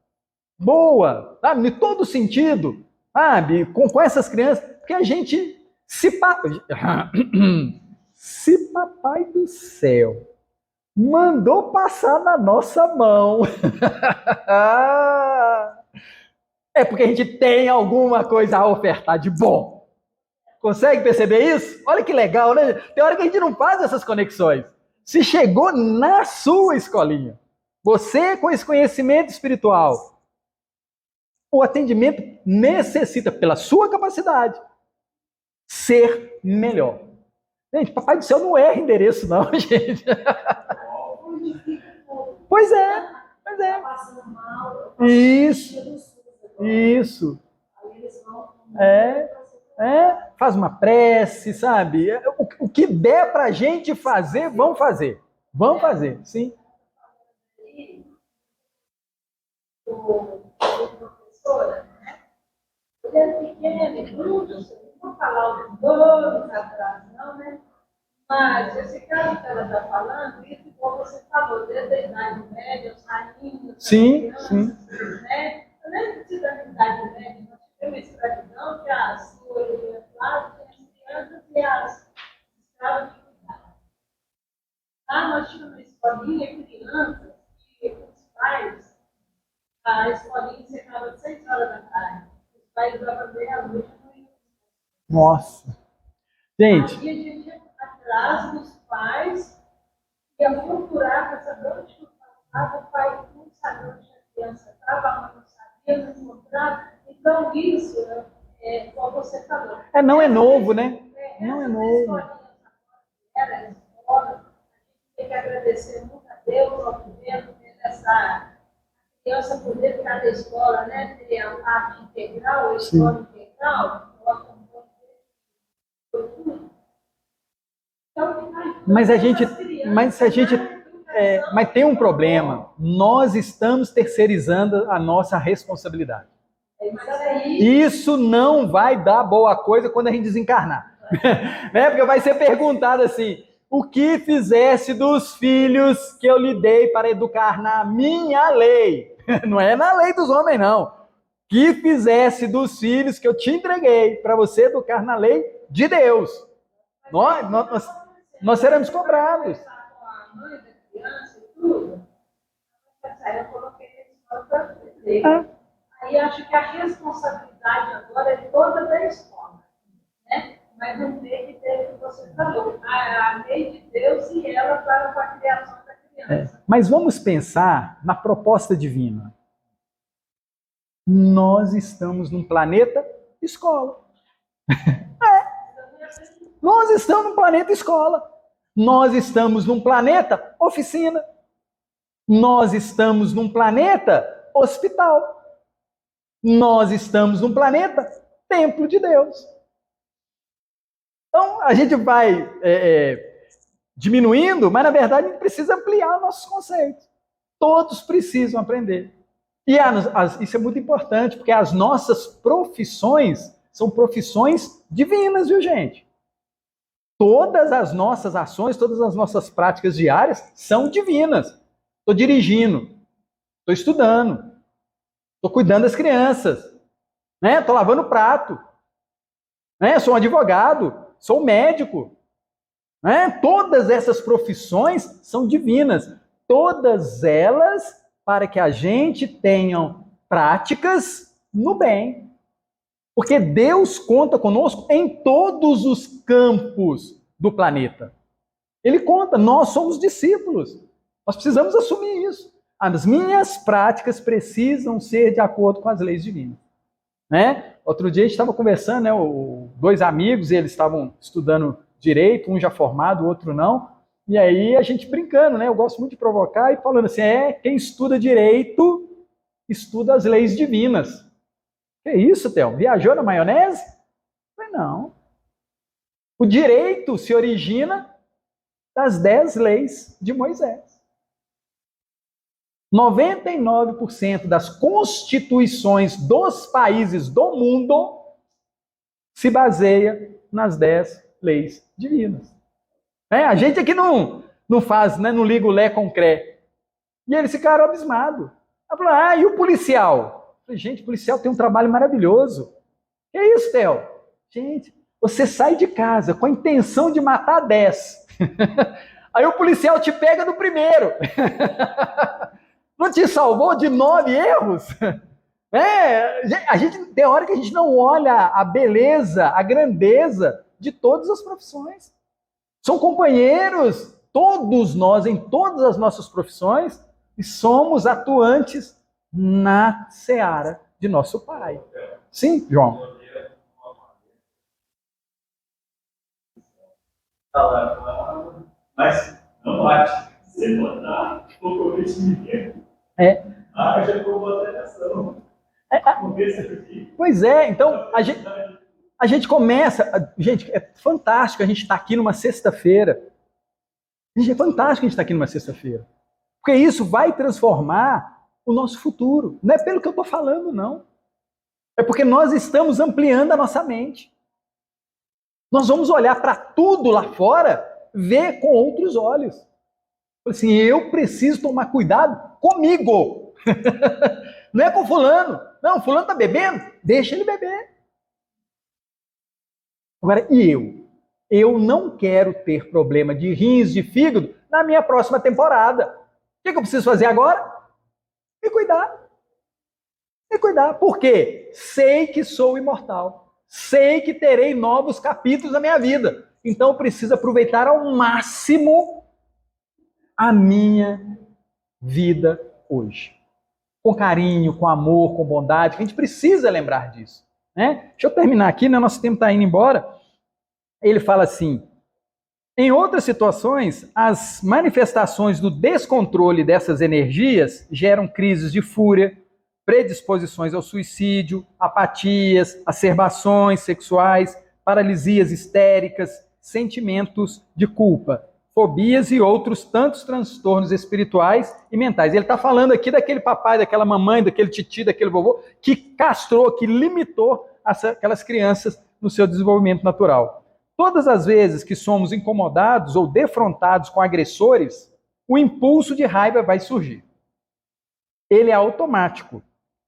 boa, sabe? Em todo sentido, sabe? Com essas crianças, porque a gente, se papai do céu mandou passar na nossa mão, é porque a gente tem alguma coisa a ofertar de bom. Consegue perceber isso? Olha que legal, né? Tem hora que a gente não faz essas conexões. Se chegou na sua escolinha, você com esse conhecimento espiritual, o atendimento necessita, pela sua capacidade, ser melhor. Gente, Papai do Céu não erra endereço, não, gente. Pois é, pois é. Isso. Faz uma prece, sabe? O que der pra gente fazer, vamos fazer. Vamos fazer, sim. Professora, né? Ele é pequeno, bruto, não vou falar os anos atrás, não, né? Mas esse caso que ela está falando, isso como você falou, desde a Idade Média, os rainhos, sim, crianças, sim. né? Eu lembro que da Idade Média, nós tivemos uma escravidão que as senhoras lá tinham as crianças e as escravas de cuidado. Lá nós tínhamos uma escolinha, crianças, e os pais, a escolinha chegava às 6 horas da tarde. Os pais davam meia-noite. Nossa. Gente, Aí a gente ia atrás dos pais, ia procurar com essa grande dificuldade, o pai não sabia onde a criança estava, a mãe não sabia, não encontrava. Então, isso, como você falou. não é novo, né? Não é Essa novo. era escola, a gente tem que agradecer muito a Deus, ao governo, essa criança poder ficar na escola, né? Ter a parte integral, a escola integral, então, Mas mas tem um problema. Nós estamos terceirizando a nossa responsabilidade. Isso não vai dar boa coisa quando a gente desencarnar. Né? Porque vai ser perguntado assim: o que fizesse dos filhos que eu lhe dei para educar na minha lei? Não é na lei dos homens, não. Que fizesse dos filhos que eu te entreguei para você educar na lei de Deus. Nós seremos cobrados. A mãe da criança e tudo, eu coloquei na escola para aprender. Aí acho que a responsabilidade agora é toda da escola, né? Mas não tem que ter o que você falou, a lei de Deus e ela para a criação da criança. Mas vamos pensar na proposta divina. Nós estamos num planeta escola. Nós estamos num planeta escola. Nós estamos num planeta oficina. Nós estamos num planeta hospital. Nós estamos num planeta templo de Deus. Então, a gente vai diminuindo, mas na verdade a gente precisa ampliar nossos conceitos. Todos precisam aprender. E isso é muito importante, porque as nossas profissões são profissões divinas, viu, gente? Todas as nossas ações, todas as nossas práticas diárias são divinas. Estou dirigindo, estou estudando, estou cuidando das crianças, né? Estou lavando prato, né? Sou um advogado, sou um médico, né? Todas essas profissões são divinas. Todas elas para que a gente tenha práticas no bem. Porque Deus conta conosco em todos os campos do planeta. Ele conta, nós somos discípulos. Nós precisamos assumir isso. As minhas práticas precisam ser de acordo com as leis divinas. Né? Outro dia a gente estava conversando, né, dois amigos, e eles estavam estudando direito, um já formado, o outro não. E aí a gente brincando, né? Eu gosto muito de provocar e falando assim, quem estuda direito, estuda as leis divinas. Que isso, Theo? Viajou na maionese? Mas não. O direito se origina das 10 leis de Moisés. 99% das constituições dos países do mundo se baseia nas 10 leis divinas. A gente aqui não faz, né, não liga o lé com o cré. E eles ficaram abismados. Falaram, e o policial? Eu falei, gente, o policial tem um trabalho maravilhoso. Que é isso, Theo? Gente, você sai de casa com a intenção de matar 10. Aí o policial te pega no primeiro. Não te salvou de 9 erros? A gente tem hora que a gente não olha a beleza, a grandeza de todas as profissões. São companheiros, todos nós, em todas as nossas profissões, e somos atuantes na seara de nosso Pai. Sim, João? Mas não bate. Se botar o convite ninguém. Já ficou boa atenção. Pois é, então a gente começa. Gente, é fantástico a gente estar aqui numa sexta-feira. Gente, é fantástico a gente estar aqui numa sexta-feira. Porque isso vai transformar o nosso futuro. Não é pelo que eu estou falando, não. É porque nós estamos ampliando a nossa mente. Nós vamos olhar para tudo lá fora, ver com outros olhos. Assim, eu preciso tomar cuidado comigo. Não é com fulano. Não, fulano está bebendo? Deixa ele beber. Agora, e eu? Eu não quero ter problema de rins, de fígado na minha próxima temporada. O que eu preciso fazer agora? Me cuidar. Me cuidar. Por quê? Sei que sou imortal. Sei que terei novos capítulos na minha vida. Então eu preciso aproveitar ao máximo a minha vida hoje. Com carinho, com amor, com bondade. A gente precisa lembrar disso. Né? Deixa eu terminar aqui, né? Nosso tempo está indo embora. Ele fala assim: em outras situações, as manifestações do descontrole dessas energias geram crises de fúria, predisposições ao suicídio, apatias, acerbações sexuais, paralisias histéricas, sentimentos de culpa, fobias e outros tantos transtornos espirituais e mentais. Ele está falando aqui daquele papai, daquela mamãe, daquele titi, daquele vovô, que castrou, que limitou aquelas crianças no seu desenvolvimento natural. Todas as vezes que somos incomodados ou defrontados com agressores, o impulso de raiva vai surgir. Ele é automático.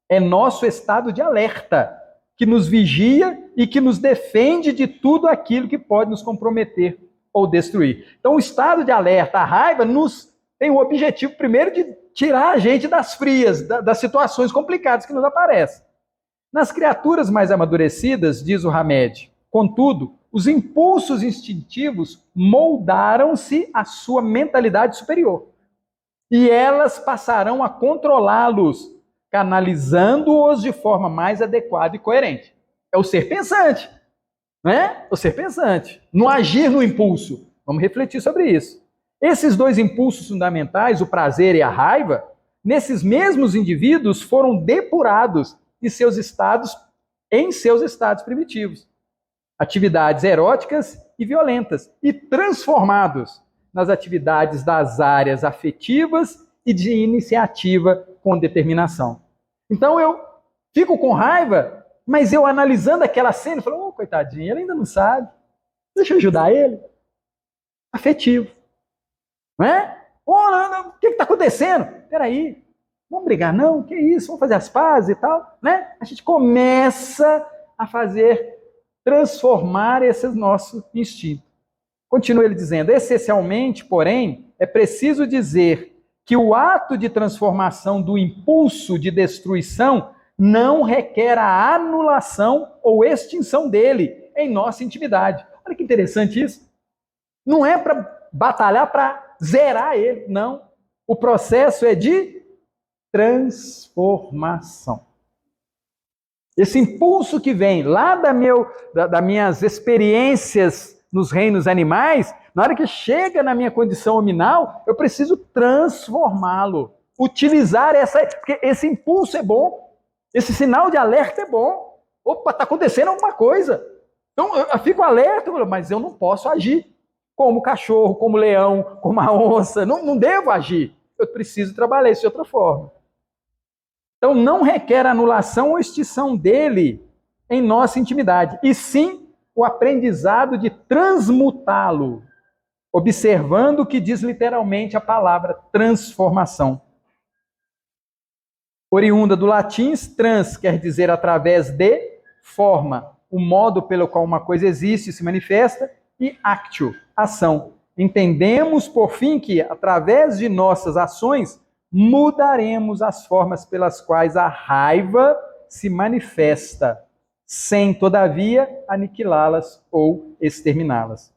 É nosso estado de alerta, que nos vigia e que nos defende de tudo aquilo que pode nos comprometer ou destruir. Então, o estado de alerta, a raiva, tem o objetivo, primeiro, de tirar a gente das frias, das situações complicadas que nos aparecem. Nas criaturas mais amadurecidas, diz o Hamed, contudo, os impulsos instintivos moldaram-se à sua mentalidade superior. E elas passarão a controlá-los, canalizando-os de forma mais adequada e coerente. É o ser pensante, né? O ser pensante. Não agir no impulso. Vamos refletir sobre isso. Esses dois impulsos fundamentais, o prazer e a raiva, nesses mesmos indivíduos foram depurados em seus estados primitivos. Atividades eróticas e violentas, e transformados nas atividades das áreas afetivas e de iniciativa com determinação. Então eu fico com raiva, mas eu analisando aquela cena, eu falo, coitadinho, ele ainda não sabe, deixa eu ajudar ele. Afetivo. Não é? O que está acontecendo? Peraí, vamos brigar não? Que isso? Vamos fazer as pazes e tal? Né? A gente começa a transformar esse nosso instinto. Continua ele dizendo, essencialmente, porém, é preciso dizer que o ato de transformação do impulso de destruição não requer a anulação ou extinção dele em nossa intimidade. Olha que interessante isso. Não é para batalhar para zerar ele, não. O processo é de transformação. Esse impulso que vem lá das minhas experiências nos reinos animais, na hora que chega na minha condição hominal, eu preciso transformá-lo. Utilizar porque esse impulso é bom, esse sinal de alerta é bom. Opa, está acontecendo alguma coisa. Então eu fico alerta, mas eu não posso agir como cachorro, como leão, como a onça. Não devo agir. Eu preciso trabalhar isso de outra forma. Então, não requer anulação ou extinção dele em nossa intimidade, e sim o aprendizado de transmutá-lo, observando o que diz literalmente a palavra transformação. Oriunda do latim, trans quer dizer através de, forma, o modo pelo qual uma coisa existe e se manifesta, e actio, ação. Entendemos, por fim, que através de nossas ações, mudaremos as formas pelas quais a raiva se manifesta, sem, todavia, aniquilá-las ou exterminá-las.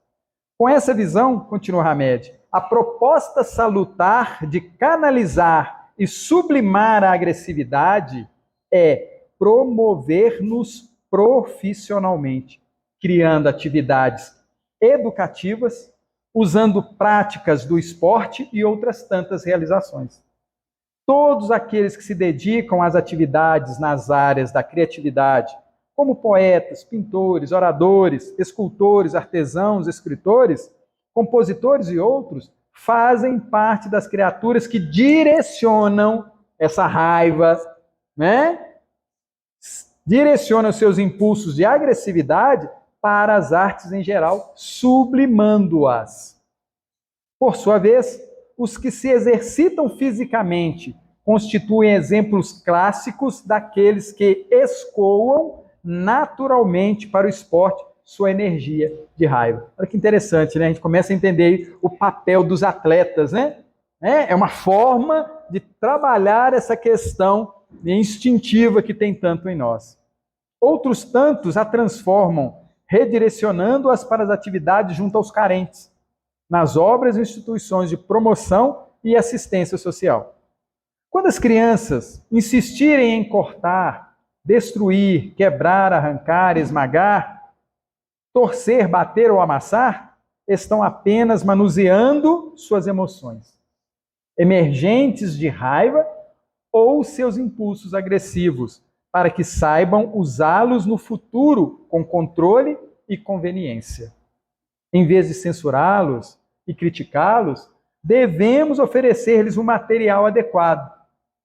Com essa visão, continua Hamed, a proposta salutar de canalizar e sublimar a agressividade é promover-nos profissionalmente, criando atividades educativas, usando práticas do esporte e outras tantas realizações. Todos aqueles que se dedicam às atividades nas áreas da criatividade, como poetas, pintores, oradores, escultores, artesãos, escritores, compositores e outros, fazem parte das criaturas que direcionam essa raiva, né? Direcionam seus impulsos de agressividade para as artes em geral, sublimando-as. Por sua vez, os que se exercitam fisicamente constituem exemplos clássicos daqueles que escoam naturalmente para o esporte sua energia de raiva. Olha que interessante, né? A gente começa a entender o papel dos atletas, né? É uma forma de trabalhar essa questão instintiva que tem tanto em nós. Outros tantos a transformam redirecionando-as para as atividades junto aos carentes, nas obras e instituições de promoção e assistência social. Quando as crianças insistirem em cortar, destruir, quebrar, arrancar, esmagar, torcer, bater ou amassar, estão apenas manuseando suas emoções, emergentes de raiva ou seus impulsos agressivos, para que saibam usá-los no futuro com controle e conveniência. Em vez de censurá-los e criticá-los, devemos oferecer-lhes um material adequado,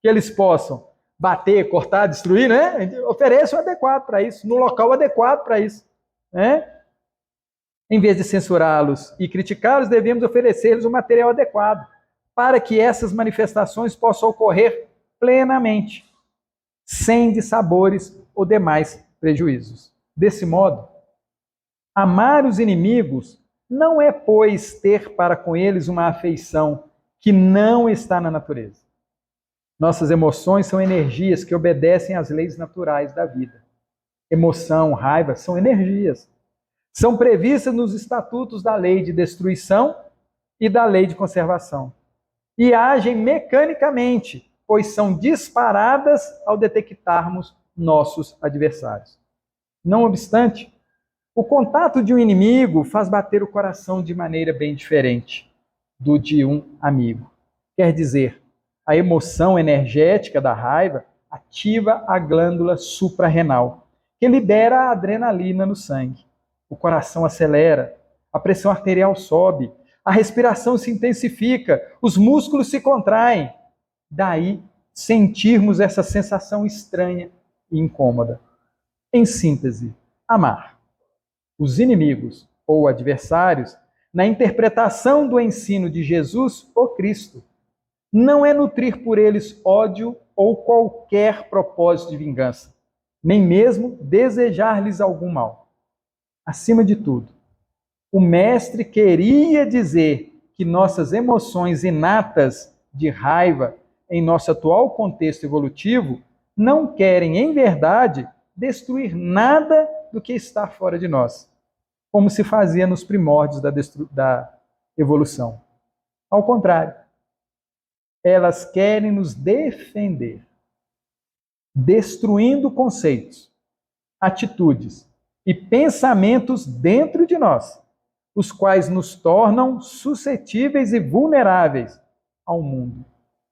que eles possam bater, cortar, destruir, né? Ofereça o adequado para isso, no local adequado para isso, né? Em vez de censurá-los e criticá-los, devemos oferecer-lhes um material adequado, para que essas manifestações possam ocorrer plenamente, sem dissabores ou demais prejuízos. Desse modo, amar os inimigos não é, pois, ter para com eles uma afeição que não está na natureza. Nossas emoções são energias que obedecem às leis naturais da vida. Emoção, raiva são energias. São previstas nos estatutos da lei de destruição e da lei de conservação. E agem mecanicamente, pois são disparadas ao detectarmos nossos adversários. Não obstante, o contato de um inimigo faz bater o coração de maneira bem diferente do de um amigo. Quer dizer, a emoção energética da raiva ativa a glândula suprarrenal, que libera a adrenalina no sangue. O coração acelera, a pressão arterial sobe, a respiração se intensifica, os músculos se contraem. Daí sentirmos essa sensação estranha e incômoda. Em síntese, amar os inimigos ou adversários, na interpretação do ensino de Jesus, o Cristo, não é nutrir por eles ódio ou qualquer propósito de vingança, nem mesmo desejar-lhes algum mal. Acima de tudo, o Mestre queria dizer que nossas emoções inatas de raiva, em nosso atual contexto evolutivo, não querem, em verdade, destruir nada do que está fora de nós, como se fazia nos primórdios da evolução. Ao contrário, elas querem nos defender, destruindo conceitos, atitudes e pensamentos dentro de nós, os quais nos tornam suscetíveis e vulneráveis ao mundo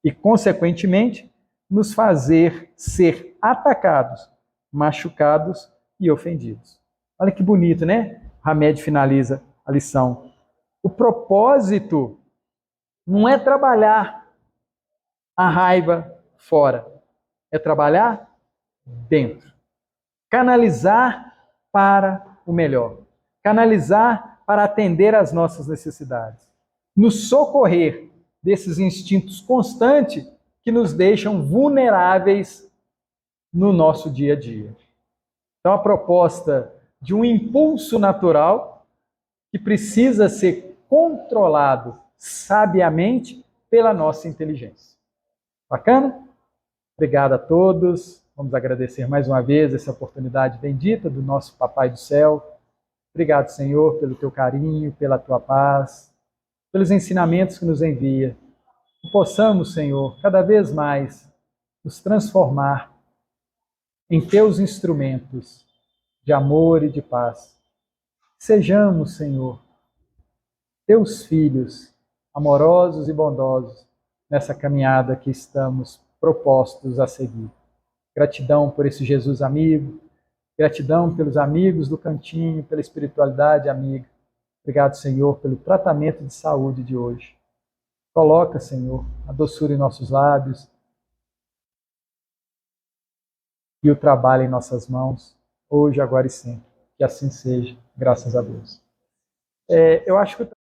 e, consequentemente, nos fazer ser atacados, machucados e ofendidos. Olha que bonito, né? Hamed finaliza a lição. O propósito não é trabalhar a raiva fora, é trabalhar dentro. Canalizar para o melhor. Canalizar para atender às nossas necessidades. Nos socorrer desses instintos constantes que nos deixam vulneráveis no nosso dia a dia. Então, a proposta de um impulso natural que precisa ser controlado sabiamente pela nossa inteligência. Bacana? Obrigado a todos. Vamos agradecer mais uma vez essa oportunidade bendita do nosso Papai do Céu. Obrigado, Senhor, pelo teu carinho, pela tua paz, pelos ensinamentos que nos envia. Que possamos, Senhor, cada vez mais nos transformar em teus instrumentos de amor e de paz. Sejamos, Senhor, teus filhos amorosos e bondosos nessa caminhada que estamos propostos a seguir. Gratidão por esse Jesus amigo, gratidão pelos amigos do cantinho, pela espiritualidade amiga. Obrigado, Senhor, pelo tratamento de saúde de hoje. Coloca, Senhor, a doçura em nossos lábios e o trabalho em nossas mãos, hoje, agora e sempre. Que assim seja, graças a Deus. Eu acho que